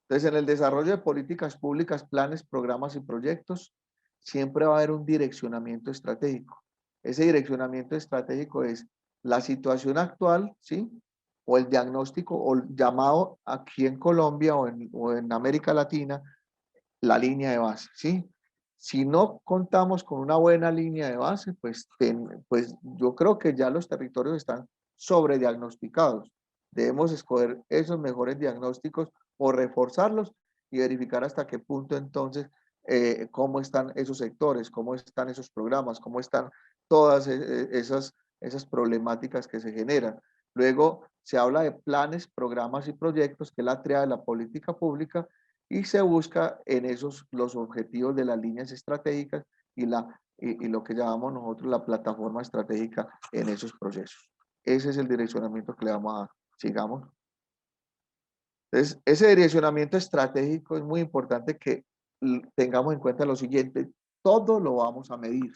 Entonces, en el desarrollo de políticas públicas, planes, programas y proyectos, siempre va a haber un direccionamiento estratégico. Ese direccionamiento estratégico es la situación actual, ¿sí? O el diagnóstico, o llamado aquí en Colombia o en América Latina, la línea de base, ¿sí? Si no contamos con una buena línea de base, pues yo creo que ya los territorios están sobrediagnosticados. Debemos escoger esos mejores diagnósticos o reforzarlos y verificar hasta qué punto entonces, cómo están esos sectores, cómo están esos programas, cómo están todas esas problemáticas que se generan. Luego se habla de planes, programas y proyectos, que es la tríada de la política pública, y se busca en esos los objetivos de las líneas estratégicas y lo que llamamos nosotros la plataforma estratégica en esos procesos. Ese es el direccionamiento que le vamos a dar. Sigamos. Entonces, ese direccionamiento estratégico es muy importante que tengamos en cuenta lo siguiente: todo lo vamos a medir.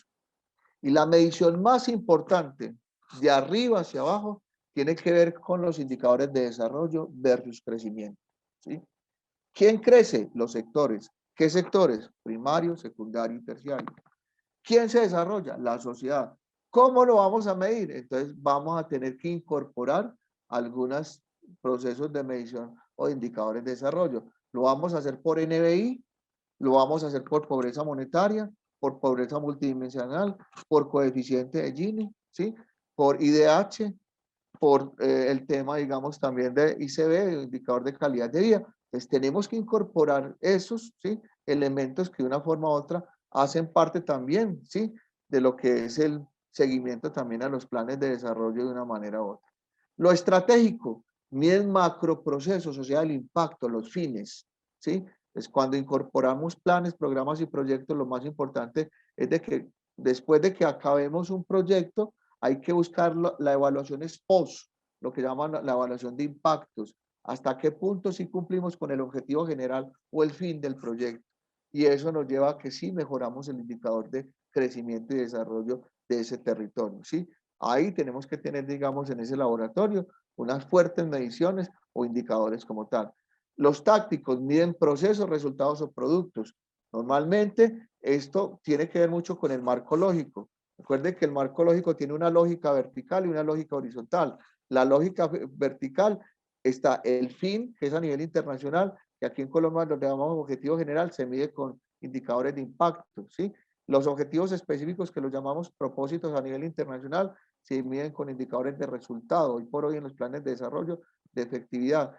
Y la medición más importante, de arriba hacia abajo, tiene que ver con los indicadores de desarrollo versus crecimiento, ¿sí? ¿Quién crece? Los sectores. ¿Qué sectores? Primario, secundario y terciario. ¿Quién se desarrolla? La sociedad. ¿Cómo lo vamos a medir? Entonces vamos a tener que incorporar algunos procesos de medición o indicadores de desarrollo. Lo vamos a hacer por NBI, lo vamos a hacer por pobreza monetaria, por pobreza multidimensional, por coeficiente de Gini, ¿sí? Por IDH, por el tema, digamos, también de ICB, indicador de calidad de vida. Entonces tenemos que incorporar esos, ¿sí? Elementos que de una forma u otra hacen parte también, ¿sí? De lo que es el seguimiento también a los planes de desarrollo de una manera u otra. Lo estratégico, miden macroprocesos, o sea, el impacto, los fines, ¿sí? Es cuando incorporamos planes, programas y proyectos, lo más importante es de que después de que acabemos un proyecto, hay que buscar la evaluación ex post, lo que llaman la evaluación de impactos, hasta qué punto sí cumplimos con el objetivo general o el fin del proyecto. Y eso nos lleva a que sí mejoramos el indicador de crecimiento y desarrollo de ese territorio, ¿sí? Ahí tenemos que tener, digamos, en ese laboratorio unas fuertes mediciones o indicadores como tal. Los tácticos miden procesos, resultados o productos. Normalmente esto tiene que ver mucho con el marco lógico. Recuerden que el marco lógico tiene una lógica vertical y una lógica horizontal. La lógica vertical está el fin, que es a nivel internacional, que aquí en Colombia lo llamamos objetivo general, se mide con indicadores de impacto, ¿sí? Los objetivos específicos, que los llamamos propósitos a nivel internacional, se miden con indicadores de resultado, hoy por hoy en los planes de desarrollo, de efectividad.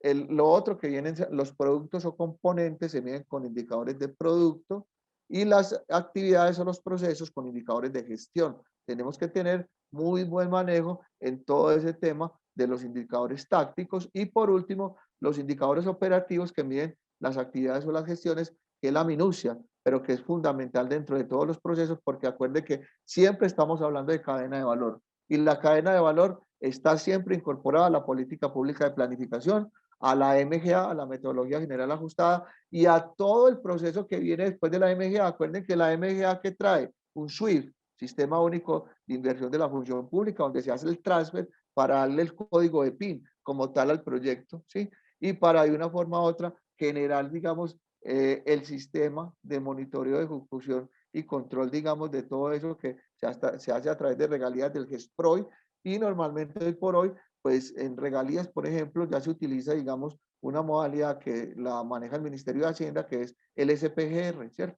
Lo otro que vienen, los productos o componentes, se miden con indicadores de producto, y las actividades o los procesos con indicadores de gestión. Tenemos que tener muy buen manejo en todo ese tema de los indicadores tácticos, y por último, los indicadores operativos, que miden las actividades o las gestiones, que es la minucia, pero que es fundamental dentro de todos los procesos, porque acuerde que siempre estamos hablando de cadena de valor, y la cadena de valor está siempre incorporada a la política pública de planificación, a la MGA, a la metodología general ajustada, y a todo el proceso que viene después de la MGA. Acuerden que la MGA, que trae un SWIFT, Sistema Único de Inversión de la Función Pública, donde se hace el transfer para darle el código de PIN como tal al proyecto, ¿sí? Y para de una forma u otra generar, digamos, el sistema de monitoreo de ejecución y control, digamos, de todo eso que se hace a través de regalías del GESPROI. Y normalmente hoy por hoy, pues en regalías, por ejemplo, ya se utiliza, digamos, una modalidad que la maneja el Ministerio de Hacienda, que es el SPGR, ¿cierto?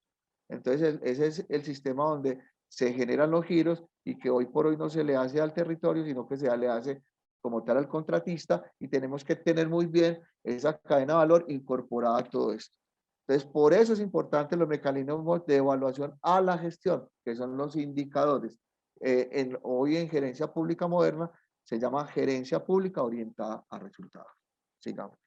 Entonces, ese es el sistema donde se generan los giros y que hoy por hoy no se le hace al territorio, sino que le hace como tal al contratista, y tenemos que tener muy bien esa cadena de valor incorporada a todo esto. Entonces, por eso es importante los mecanismos de evaluación a la gestión, que son los indicadores. Hoy en gerencia pública moderna se llama gerencia pública orientada a resultados. Sigamos.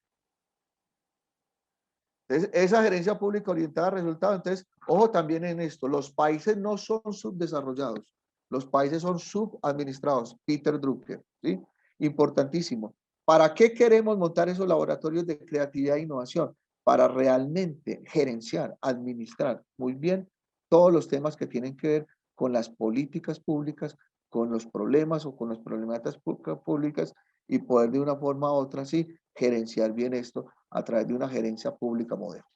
Entonces, esa gerencia pública orientada a resultados, entonces, ojo también en esto, los países no son subdesarrollados, los países son subadministrados. Peter Drucker, ¿sí? Importantísimo. ¿Para qué queremos montar esos laboratorios de creatividad e innovación? Para realmente gerenciar, administrar muy bien todos los temas que tienen que ver con las políticas públicas, con los problemas o con las problemáticas públicas, y poder de una forma u otra, sí, gerenciar bien esto a través de una gerencia pública moderna.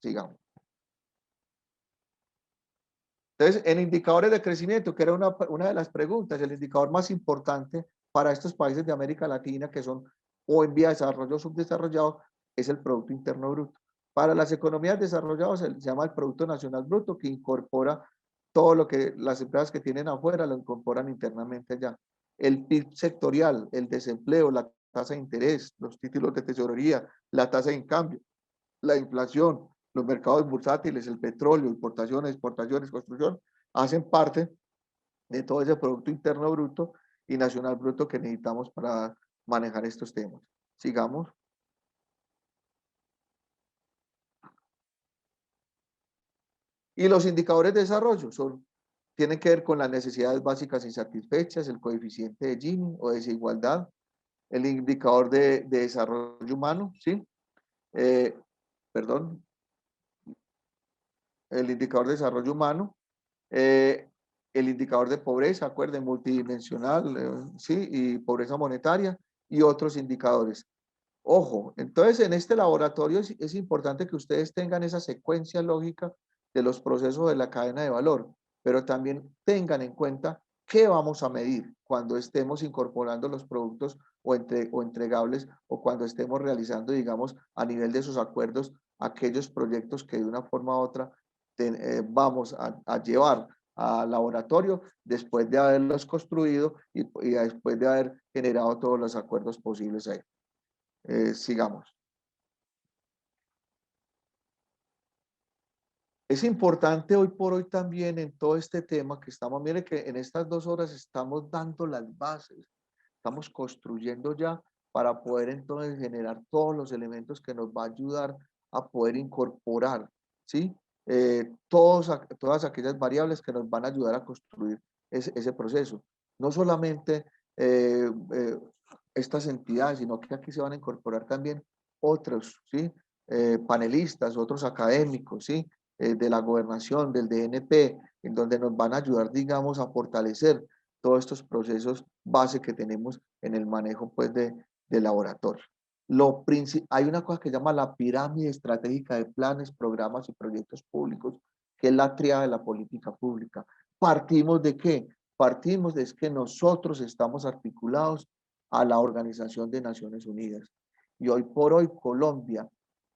Sigamos. Entonces, en indicadores de crecimiento, que era una de las preguntas, el indicador más importante para estos países de América Latina que son o en vía de desarrollo o subdesarrollado, es el Producto Interno Bruto. Para las economías desarrolladas se llama el Producto Nacional Bruto, que incorpora todo lo que las empresas que tienen afuera lo incorporan internamente allá. El PIB sectorial, el desempleo, la tasa de interés, los títulos de tesorería, la tasa de cambio, la inflación, los mercados bursátiles, el petróleo, importaciones, exportaciones, construcción, hacen parte de todo ese Producto Interno Bruto y Nacional Bruto que necesitamos para manejar estos temas. Sigamos. Y los indicadores de desarrollo tienen que ver con las necesidades básicas insatisfechas, el coeficiente de Gini o desigualdad, el indicador de desarrollo humano, ¿sí? Perdón, el indicador de desarrollo humano, el indicador de pobreza, acuerden, multidimensional, ¿sí? Y pobreza monetaria y otros indicadores. Ojo, entonces en este laboratorio es importante que ustedes tengan esa secuencia lógica de los procesos de la cadena de valor, pero también tengan en cuenta qué vamos a medir cuando estemos incorporando los productos o entregables, o cuando estemos realizando, digamos, a nivel de esos acuerdos, aquellos proyectos que de una forma u otra vamos a llevar al laboratorio después de haberlos construido y después de haber generado todos los acuerdos posibles ahí. Sigamos. Es importante hoy por hoy también en todo este tema que estamos, mire que en estas 2 horas estamos dando las bases, estamos construyendo ya para poder entonces generar todos los elementos que nos va a ayudar a poder incorporar, ¿sí? Todas aquellas variables que nos van a ayudar a construir ese proceso. No solamente estas entidades, sino que aquí se van a incorporar también otros, ¿sí? Panelistas, otros académicos, ¿sí? De la gobernación, del DNP, en donde nos van a ayudar, digamos, a fortalecer todos estos procesos base que tenemos en el manejo, pues, de laboratorio. Hay una cosa que se llama la pirámide estratégica de planes, programas y proyectos públicos, que es la tríada de la política pública. ¿Partimos de qué? Partimos de que nosotros estamos articulados a la Organización de Naciones Unidas. Y hoy por hoy Colombia,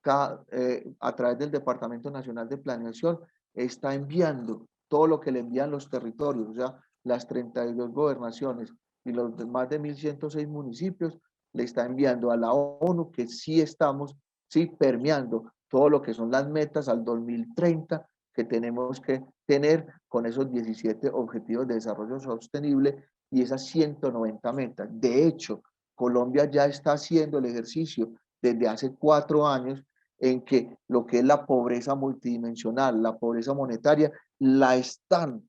a través del Departamento Nacional de Planeación, está enviando todo lo que le envían los territorios, o sea, las 32 gobernaciones y los más de 1.106 municipios, le está enviando a la ONU que sí estamos, sí, permeando todo lo que son las metas al 2030 que tenemos que tener con esos 17 objetivos de desarrollo sostenible y esas 190 metas. De hecho, Colombia ya está haciendo el ejercicio desde hace 4 años en que lo que es la pobreza multidimensional, la pobreza monetaria, la están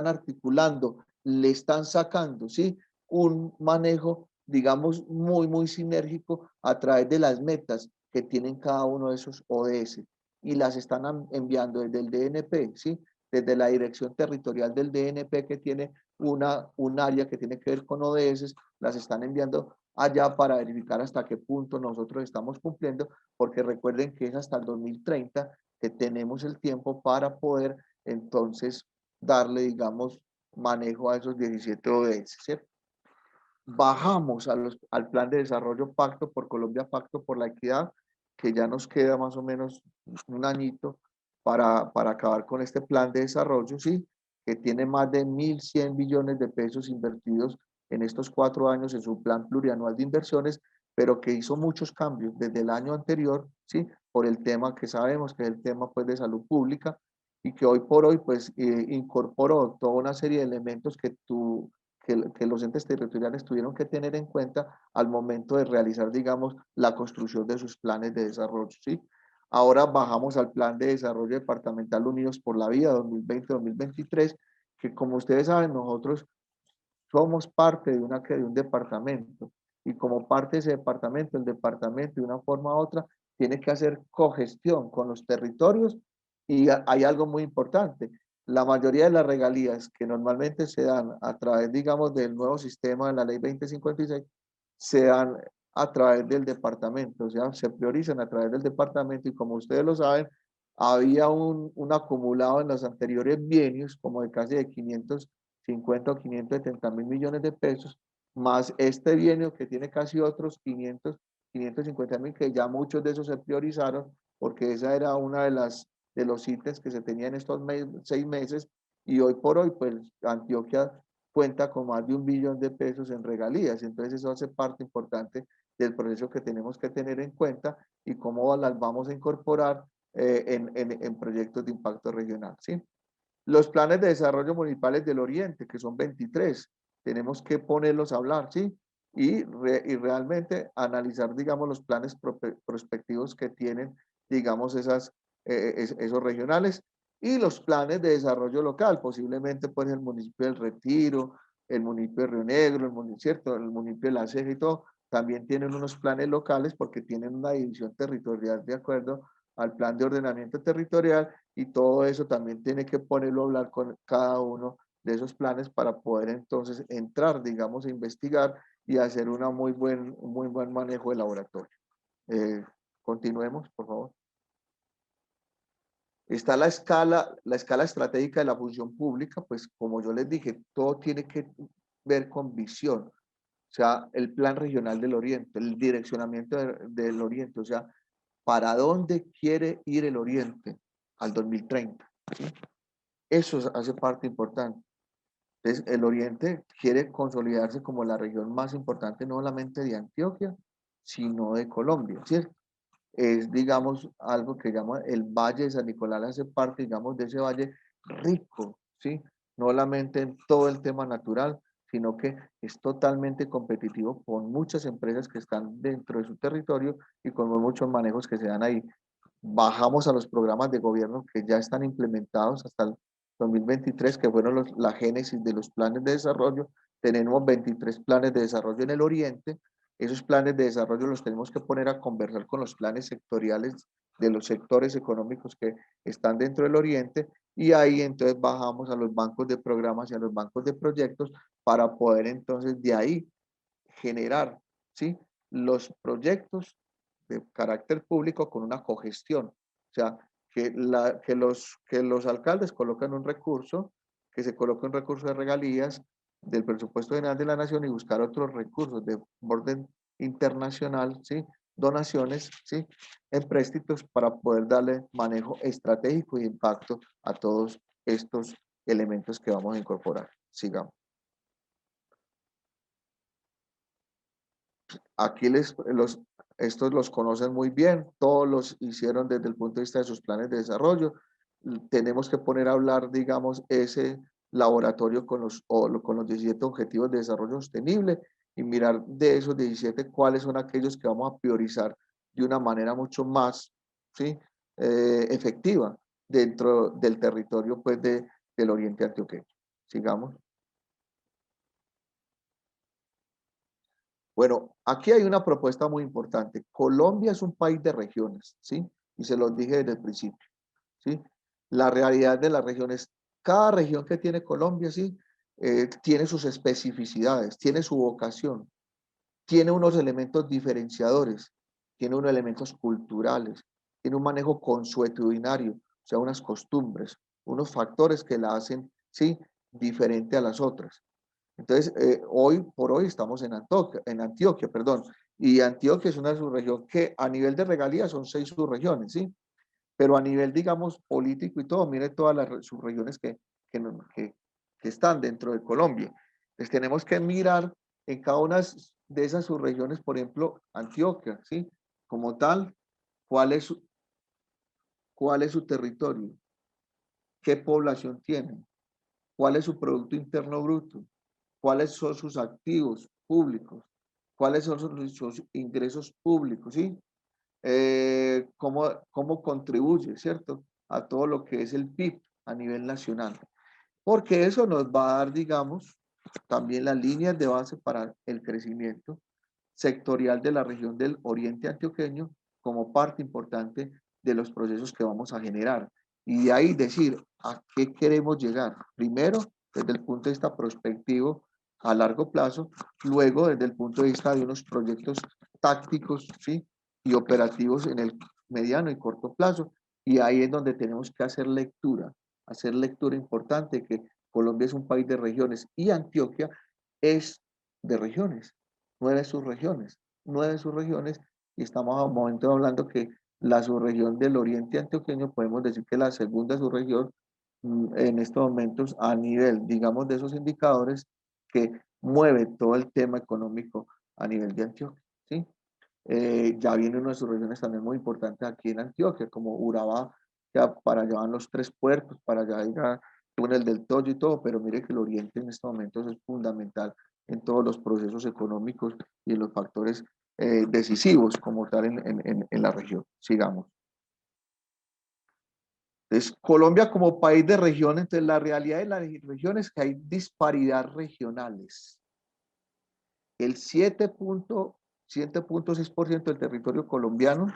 articulando, le están sacando, ¿sí? Un manejo, digamos, muy sinérgico a través de las metas que tienen cada uno de esos ODS y las están enviando desde el DNP, ¿sí? Desde la dirección territorial del DNP que tiene un área que tiene que ver con ODS, las están enviando allá para verificar hasta qué punto nosotros estamos cumpliendo, porque recuerden que es hasta el 2030 que tenemos el tiempo para poder entonces darle, digamos, manejo a esos 17 ODS, ¿cierto? Bajamos al Plan de Desarrollo Pacto por Colombia, Pacto por la Equidad, que ya nos queda más o menos un añito para acabar con este plan de desarrollo, ¿sí? que tiene más de 1.100 billones de pesos invertidos en estos 4 años en su plan plurianual de inversiones, pero que hizo muchos cambios desde el año anterior, ¿sí? Por el tema que sabemos que es el tema pues, de salud pública, y que hoy por hoy pues incorporó toda una serie de elementos que los entes territoriales tuvieron que tener en cuenta al momento de realizar, digamos, la construcción de sus planes de desarrollo, ¿sí? Ahora bajamos al Plan de Desarrollo Departamental Unidos por la Vida 2020-2023, que como ustedes saben, nosotros somos parte de un departamento, y como parte de ese departamento, el departamento de una forma u otra tiene que hacer cogestión con los territorios, y hay algo muy importante. La mayoría de las regalías que normalmente se dan a través, digamos, del nuevo sistema de la ley 2056, se dan a través del departamento, o sea, se priorizan a través del departamento, y como ustedes lo saben, había un acumulado en los anteriores bienios como de casi de 550 o 570 mil millones de pesos, más este bienio que tiene casi otros 550 mil, que ya muchos de esos se priorizaron, porque esa era una de los ítems que se tenían estos 6 meses, y hoy por hoy, pues Antioquia cuenta con más de 1 billón de pesos en regalías. Entonces eso hace parte importante del proceso que tenemos que tener en cuenta y cómo las vamos a incorporar en proyectos de impacto regional, ¿sí? Los planes de desarrollo municipales del Oriente, que son 23, tenemos que ponerlos a hablar, ¿sí? Y realmente analizar, digamos, los planes prospectivos que tienen, digamos, esos regionales, y los planes de desarrollo local, posiblemente pues el municipio del Retiro, el municipio de Río Negro, el municipio de La Ceja y todo, también tienen unos planes locales porque tienen una división territorial de acuerdo al plan de ordenamiento territorial, y todo eso también tiene que ponerlo a hablar con cada uno de esos planes para poder entonces entrar, digamos, a investigar y hacer un muy buen manejo de laboratorio. Continuemos, por favor. Está la escala estratégica de la función pública, pues como yo les dije, todo tiene que ver con visión, o sea, el plan regional del Oriente, el direccionamiento del Oriente, o sea, ¿para dónde quiere ir el Oriente al 2030? ¿Sí? Eso hace parte importante. Entonces, el Oriente quiere consolidarse como la región más importante, no solamente de Antioquia, sino de Colombia, ¿cierto? Es, digamos, algo que llama el Valle de San Nicolás, hace parte, digamos, de ese valle rico, ¿sí? No solamente en todo el tema natural, sino que es totalmente competitivo con muchas empresas que están dentro de su territorio y con muchos manejos que se dan ahí. Bajamos a los programas de gobierno que ya están implementados hasta el 2023, que fueron la génesis de los planes de desarrollo. Tenemos 23 planes de desarrollo en el Oriente. Esos planes de desarrollo los tenemos que poner a conversar con los planes sectoriales de los sectores económicos que están dentro del Oriente, y ahí entonces bajamos a los bancos de programas y a los bancos de proyectos para poder entonces de ahí generar, ¿sí?, los proyectos de carácter público con una cogestión. O sea, que los alcaldes colocan un recurso, que se coloque un recurso de regalías del presupuesto general de la nación, y buscar otros recursos de orden internacional, ¿sí?, donaciones, ¿sí?, empréstitos, para poder darle manejo estratégico y impacto a todos estos elementos que vamos a incorporar. Sigamos. Aquí estos los conocen muy bien, todos los hicieron desde el punto de vista de sus planes de desarrollo. Tenemos que poner a hablar, digamos, ese laboratorio con los 17 objetivos de desarrollo sostenible, y mirar de esos 17 cuáles son aquellos que vamos a priorizar de una manera mucho más, ¿sí?, efectiva dentro del territorio pues, del Oriente Antioqueño. Sigamos. Bueno, aquí hay una propuesta muy importante. Colombia es un país de regiones, ¿sí? Y se los dije desde el principio, ¿sí? La realidad de las regiones, cada región que tiene Colombia, ¿sí?, tiene sus especificidades, tiene su vocación, tiene unos elementos diferenciadores, tiene unos elementos culturales, tiene un manejo consuetudinario, o sea, unas costumbres, unos factores que la hacen, ¿sí?, diferente a las otras. Entonces, hoy por hoy estamos en Antioquia, perdón, y Antioquia es una subregión que a nivel de regalías son 6 subregiones, ¿sí? Pero a nivel, digamos, político y todo, mire todas las subregiones que están dentro de Colombia. Entonces tenemos que mirar en cada una de esas subregiones, por ejemplo, Antioquia, ¿sí? Como tal, cuál es su territorio, qué población tiene, cuál es su Producto Interno Bruto, cuáles son sus activos públicos, cuáles son sus ingresos públicos, ¿sí? Cómo contribuye, ¿cierto? A todo lo que es el PIB a nivel nacional. Porque eso nos va a dar, digamos, también las líneas de base para el crecimiento sectorial de la región del Oriente Antioqueño como parte importante de los procesos que vamos a generar. Y de ahí decir a qué queremos llegar. Primero, desde el punto de vista prospectivo a largo plazo, luego desde el punto de vista de unos proyectos tácticos, ¿sí? Y operativos en el mediano y corto plazo. Y ahí es donde tenemos que hacer lectura importante, que Colombia es un país de regiones y Antioquia es de regiones, 9 subregiones, y estamos a un momento hablando que la subregión del Oriente Antioqueño, podemos decir que la segunda subregión en estos momentos a nivel, digamos, de esos indicadores que mueve todo el tema económico a nivel de Antioquia, ¿sí? Ya vienen unas subregiones también muy importantes aquí en Antioquia, como Urabá, ya para allá van los 3 puertos, para allá ir Túnel del Toyo y todo, pero mire que el Oriente en estos momentos es fundamental en todos los procesos económicos y en los factores decisivos como tal en la región. Sigamos. Entonces, Colombia como país de regiones, entonces la realidad de las regiones es que hay disparidad regionales. El 7.6% del territorio colombiano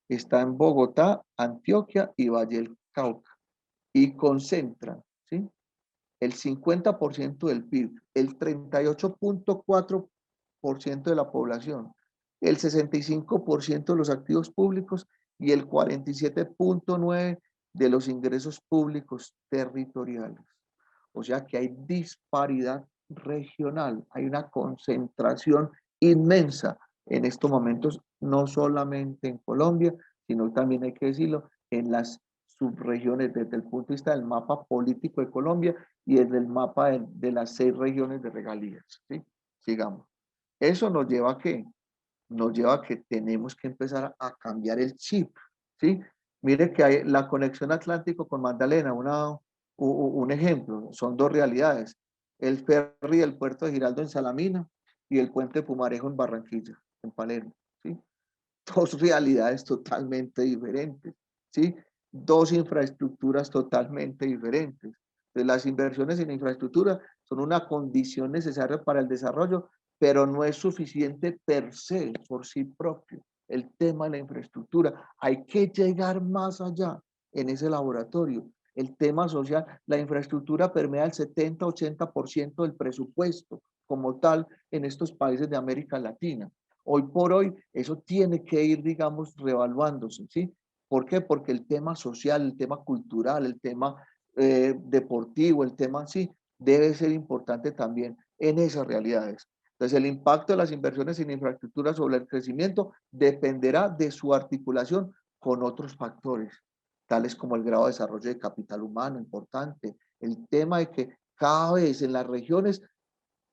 está en Bogotá, Antioquia y Valle del Cauca, y concentran, ¿sí? El 50% del PIB, el 38.4% de la población, el 65% de los activos públicos y el 47.9% de los ingresos públicos territoriales. O sea que hay disparidad regional, hay una concentración inmensa en estos momentos, no solamente en Colombia, sino también hay que decirlo, en las subregiones desde el punto de vista del mapa político de Colombia y desde el mapa de las 6 regiones de regalías, ¿sí? Sigamos. Eso nos lleva a qué? Nos lleva a que tenemos que empezar a cambiar el chip, ¿sí? Mire que hay la conexión Atlántico con Magdalena, un ejemplo, son 2 realidades. El ferry del puerto de Giraldo en Salamina y el puente Pumarejo en Barranquilla, en Palermo, ¿sí? 2 realidades totalmente diferentes, ¿sí? 2 infraestructuras totalmente diferentes. Entonces, las inversiones en infraestructura son una condición necesaria para el desarrollo, pero no es suficiente per se, por sí propio. El tema de la infraestructura, hay que llegar más allá en ese laboratorio. El tema social, la infraestructura permea el 70-80% del presupuesto como tal en estos países de América Latina. Hoy por hoy eso tiene que ir, digamos, reevaluándose, ¿sí? ¿Por qué? Porque el tema social, el tema cultural, el tema deportivo, el tema sí, debe ser importante también en esas realidades. Entonces, el impacto de las inversiones en infraestructura sobre el crecimiento dependerá de su articulación con otros factores, tales como el grado de desarrollo de capital humano, importante, el tema de que cada vez en las regiones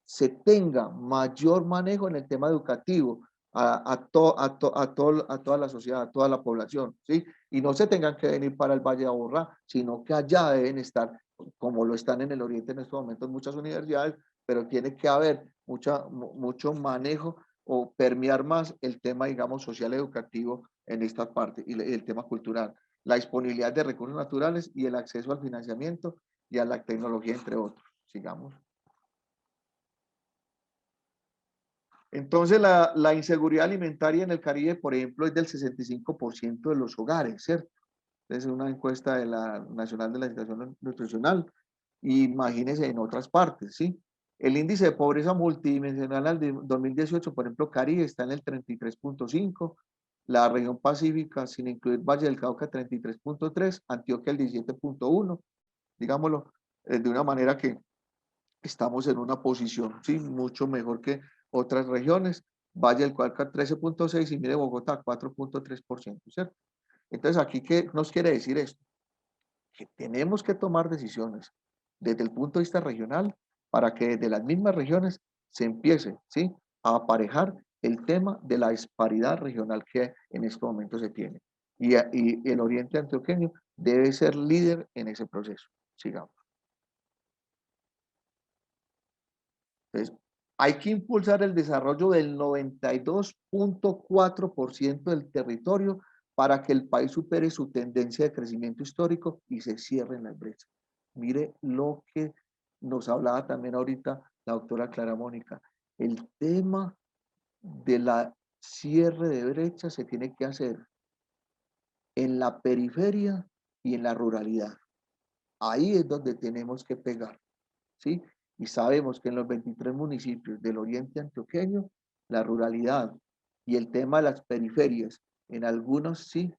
se tenga mayor manejo en el tema educativo a toda la sociedad, a toda la población, ¿sí? Y no se tengan que venir para el Valle de Aburrá, sino que allá deben estar, como lo están en el Oriente en estos momentos muchas universidades, pero tiene que haber mucho manejo o permear más el tema, digamos, social educativo en esta parte y el tema cultural, la disponibilidad de recursos naturales y el acceso al financiamiento y a la tecnología, entre otros. Sigamos. Entonces, la inseguridad alimentaria en el Caribe, por ejemplo, es del 65% de los hogares, ¿cierto? Es una encuesta de la Nacional de la Situación Nutricional. Imagínense en otras partes, ¿sí? El índice de pobreza multidimensional al de 2018, por ejemplo, Caribe está en el 33.5, la región pacífica, sin incluir Valle del Cauca, 33.3, Antioquia el 17.1, digámoslo, de una manera que estamos en una posición, ¿sí? Mucho mejor que otras regiones. Valle del Cauca 13.6 y mire Bogotá 4.3%, ¿cierto? Entonces aquí, ¿qué nos quiere decir esto? Que tenemos que tomar decisiones, desde el punto de vista regional, para que desde las mismas regiones se empiece, ¿sí?, a aparejar el tema de la disparidad regional que en este momento se tiene. Y el Oriente Antioqueño debe ser líder en ese proceso. Sigamos. Entonces, hay que impulsar el desarrollo del 92.4% del territorio para que el país supere su tendencia de crecimiento histórico y se cierren las brechas. Mire lo que nos hablaba también ahorita la doctora Clara Mónica. El tema de la cierre de brechas se tiene que hacer en la periferia y en la ruralidad. Ahí es donde tenemos que pegar, ¿sí? Y sabemos que en los 23 municipios del Oriente Antioqueño, la ruralidad y el tema de las periferias, en algunos sí,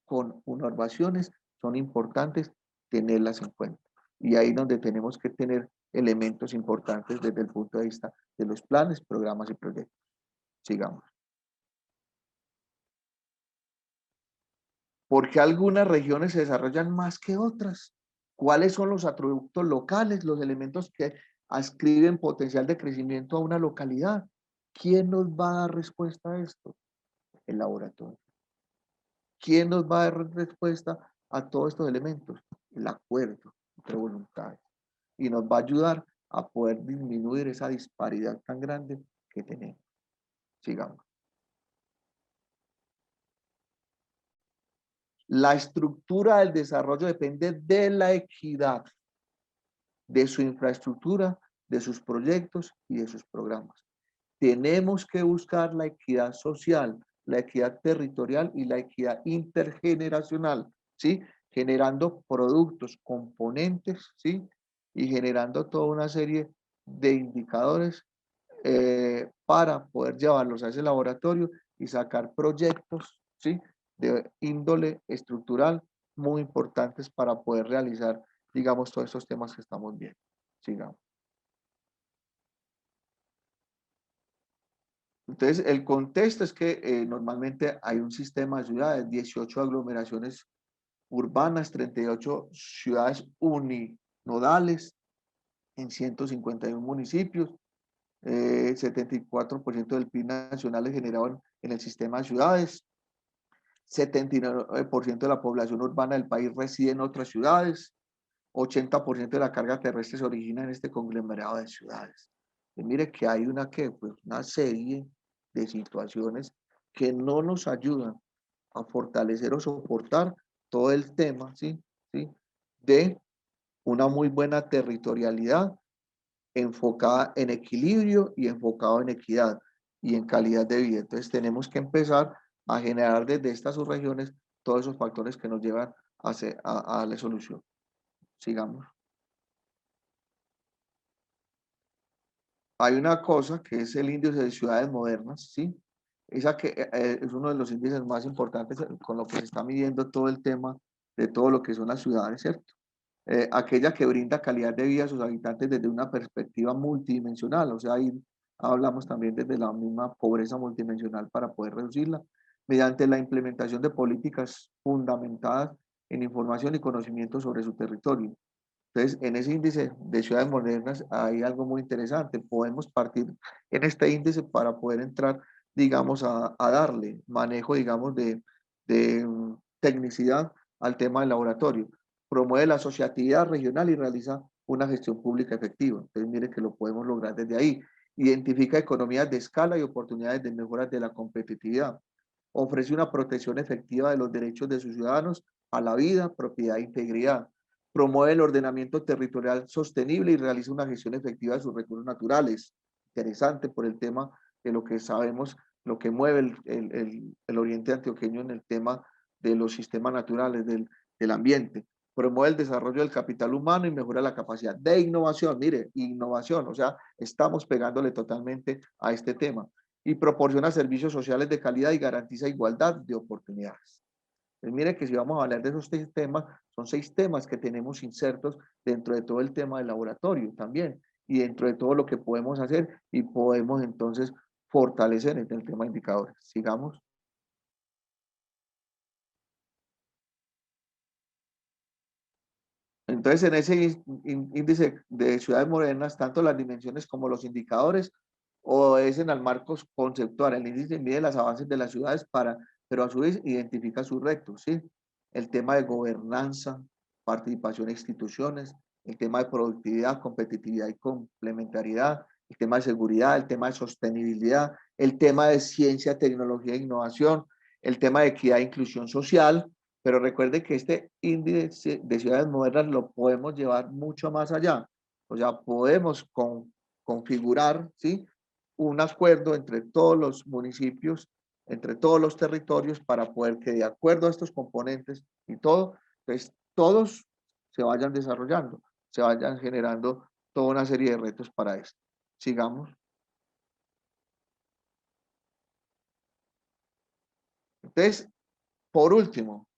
con conurbaciones, son importantes tenerlas en cuenta. Y ahí es donde tenemos que tener elementos importantes desde el punto de vista de los planes, programas y proyectos. Sigamos. ¿Por qué algunas regiones se desarrollan más que otras? ¿Cuáles son los atributos locales, los elementos que ascriben potencial de crecimiento a una localidad? ¿Quién nos va a dar respuesta a esto? El laboratorio. ¿Quién nos va a dar respuesta a todos estos elementos? El acuerdo entre voluntades. Y nos va a ayudar a poder disminuir esa disparidad tan grande que tenemos. Sigamos. La estructura del desarrollo depende de la equidad, de su infraestructura, de sus proyectos y de sus programas. Tenemos que buscar la equidad social, la equidad territorial y la equidad intergeneracional, ¿sí? Generando productos, componentes, ¿sí? Y generando toda una serie de indicadores para poder llevarlos a ese laboratorio y sacar proyectos, ¿sí?, de índole estructural muy importantes para poder realizar, digamos, todos estos temas que estamos viendo. Sigamos. Entonces, el contexto es que normalmente hay un sistema de ciudades, 18 aglomeraciones urbanas, 38 ciudades uninodales en 151 municipios, 74% del PIB nacional es generado en el sistema de ciudades, 79% de la población urbana del país reside en otras ciudades, 80% de la carga terrestre se origina en este conglomerado de ciudades. Y mire que hay pues una serie de situaciones que no nos ayudan a fortalecer o soportar todo el tema, ¿sí? De una muy buena territorialidad enfocada en equilibrio y enfocado en equidad y en calidad de vida. Entonces tenemos que empezar a generar desde estas subregiones todos esos factores que nos llevan a darle solución. Sigamos. Hay una cosa que es el índice de ciudades modernas, ¿sí? Esa que es uno de los índices más importantes con lo que se está midiendo todo el tema de todo lo que son las ciudades, ¿cierto? Aquella que brinda calidad de vida a sus habitantes desde una perspectiva multidimensional, o sea, ahí hablamos también desde la misma pobreza multidimensional para poder reducirla, mediante la implementación de políticas fundamentadas en información y conocimiento sobre su territorio. Entonces, en ese índice de ciudades modernas hay algo muy interesante. Podemos partir en este índice para poder entrar, digamos, a darle manejo, digamos, de tecnicidad al tema del laboratorio. Promueve la asociatividad regional y realiza una gestión pública efectiva. Entonces, mire que lo podemos lograr desde ahí. Identifica economías de escala y oportunidades de mejoras de la competitividad. Ofrece una protección efectiva de los derechos de sus ciudadanos a la vida, propiedad e integridad. Promueve el ordenamiento territorial sostenible y realiza una gestión efectiva de sus recursos naturales. Interesante por el tema de lo que sabemos, lo que mueve el oriente antioqueño en el tema de los sistemas naturales, del ambiente. Promueve el desarrollo del capital humano y mejora la capacidad de innovación. Mire, innovación, o sea, estamos pegándole totalmente a este tema. Y proporciona servicios sociales de calidad y garantiza igualdad de oportunidades. Pues mire que si vamos a hablar de esos 6 temas, son 6 temas que tenemos insertos dentro de todo el tema del laboratorio también y dentro de todo lo que podemos hacer y podemos entonces fortalecer en el tema de indicadores. Sigamos. Entonces, en ese índice de ciudades modernas, tanto las dimensiones como los indicadores obedecen al marco conceptual. El índice mide los avances de las ciudades pero a su vez identifica sus retos, ¿sí? El tema de gobernanza, participación en instituciones, el tema de productividad, competitividad y complementariedad, el tema de seguridad, el tema de sostenibilidad, el tema de ciencia, tecnología e innovación, el tema de equidad e inclusión social, pero recuerde que este índice de ciudades modernas lo podemos llevar mucho más allá. O sea, podemos configurar, ¿sí?, un acuerdo entre todos los municipios, entre todos los territorios, para poder que de acuerdo a estos componentes y todo, pues todos se vayan desarrollando, se vayan generando toda una serie de retos para esto. Sigamos. Entonces, por último,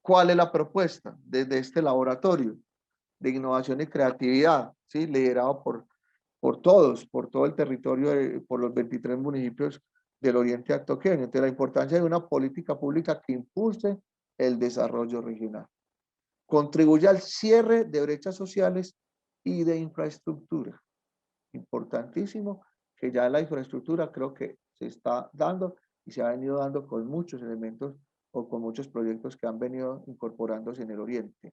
¿cuál es la propuesta desde este laboratorio de innovación y creatividad, ¿sí?, liderado por todos, por todo el territorio, por los 23 municipios del oriente antioqueño? Entonces, la importancia de una política pública que impulse el desarrollo regional, contribuya al cierre de brechas sociales y de infraestructura. Importantísimo que ya la infraestructura creo que se está dando y se ha venido dando con muchos elementos o con muchos proyectos que han venido incorporándose en el oriente.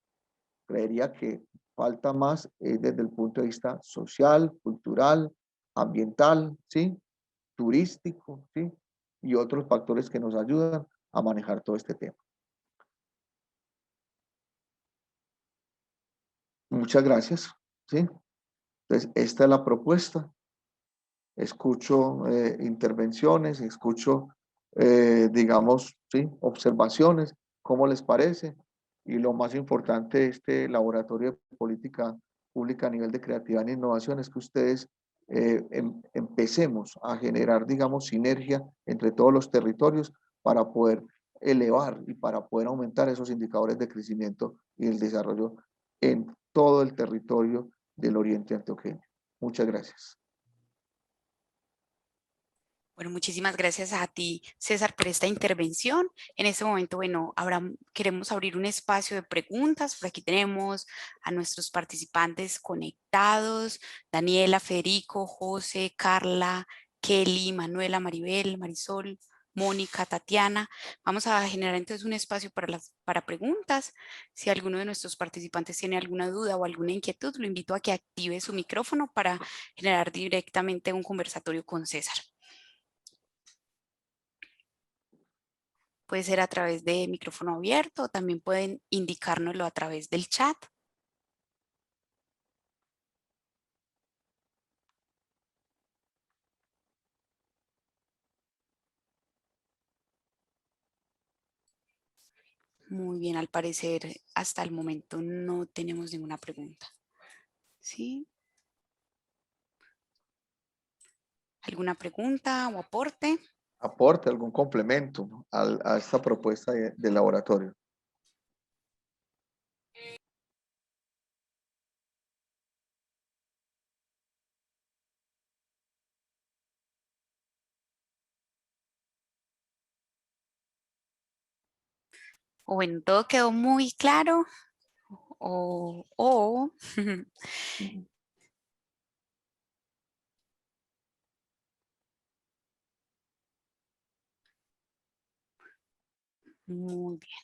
Creería que falta más desde el punto de vista social, cultural, ambiental, ¿sí?, turístico, ¿sí?, y otros factores que nos ayudan a manejar todo este tema. Muchas gracias, ¿sí? Entonces, esta es la propuesta. Escucho intervenciones, escucho, digamos, ¿sí?, observaciones, ¿cómo les parece? Y lo más importante de este laboratorio de política pública a nivel de creatividad e innovación es que ustedes empecemos a generar, digamos, sinergia entre todos los territorios para poder elevar y para poder aumentar esos indicadores de crecimiento y el desarrollo en todo el territorio del oriente antioqueño. Muchas gracias. Bueno, muchísimas gracias a ti, César, por esta intervención. En este momento, bueno, queremos abrir un espacio de preguntas. Por aquí tenemos a nuestros participantes conectados: Daniela, Federico, José, Carla, Kelly, Manuela, Maribel, Marisol, Mónica, Tatiana. Vamos a generar entonces un espacio para preguntas. Si alguno de nuestros participantes tiene alguna duda o alguna inquietud, lo invito a que active su micrófono para generar directamente un conversatorio con César. Puede ser a través de micrófono abierto, o también pueden indicárnoslo a través del chat. Muy bien, al parecer hasta el momento no tenemos ninguna pregunta. ¿Sí? ¿Alguna pregunta o aporte? Aporte, algún complemento a esta propuesta de laboratorio. O bueno, todo quedó muy claro. Muy bien.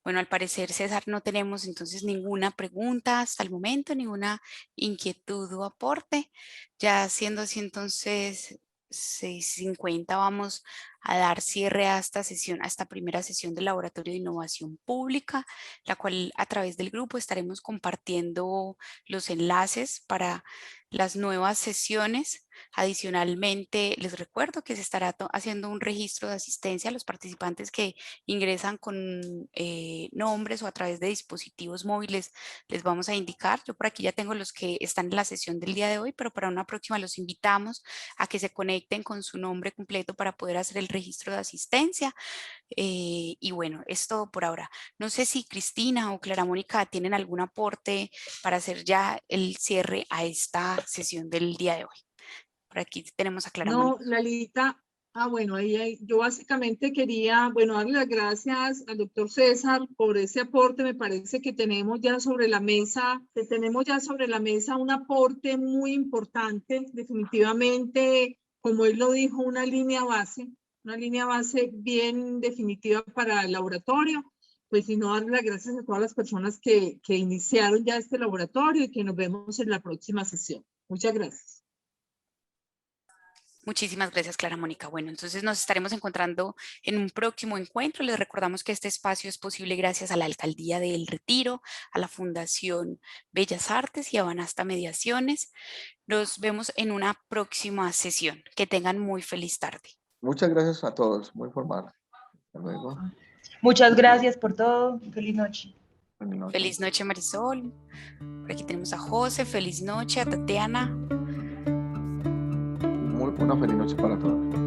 Bueno, al parecer, César, no tenemos entonces ninguna pregunta hasta el momento, ninguna inquietud o aporte. Ya siendo así, entonces 6:50, vamos a dar cierre a esta sesión, a esta primera sesión del Laboratorio de Innovación Pública, la cual a través del grupo estaremos compartiendo los enlaces para las nuevas sesiones. Adicionalmente, les recuerdo que se estará haciendo un registro de asistencia a los participantes que ingresan con nombres o a través de dispositivos móviles. Les vamos a indicar. Yo por aquí ya tengo los que están en la sesión del día de hoy, pero para una próxima los invitamos a que se conecten con su nombre completo para poder hacer el registro de asistencia. Y bueno, es todo por ahora. No sé si Cristina o Clara Mónica tienen algún aporte para hacer ya el cierre a esta sesión del día de hoy. Por aquí tenemos a Clara No, Mónica. Lalita, Bueno, yo básicamente quería, darle las gracias al doctor César por ese aporte. Me parece que tenemos ya sobre la mesa, un aporte muy importante, definitivamente, como él lo dijo, una línea base bien definitiva para el laboratorio. Pues si no, darle las gracias a todas las personas que iniciaron ya este laboratorio y que nos vemos en la próxima sesión. Muchas gracias. Muchísimas gracias, Clara Mónica. Bueno, entonces nos estaremos encontrando en un próximo encuentro. Les recordamos que este espacio es posible gracias a la Alcaldía de El Retiro, a la Fundación Bellas Artes y a Banasta Mediaciones. Nos vemos en una próxima sesión. Que tengan muy feliz tarde. Muchas gracias a todos, muy formal. Hasta luego. Muchas gracias por todo. Feliz noche. Feliz noche, Marisol. Por aquí tenemos a José. Feliz noche, a Tatiana. Una feliz noche para todos.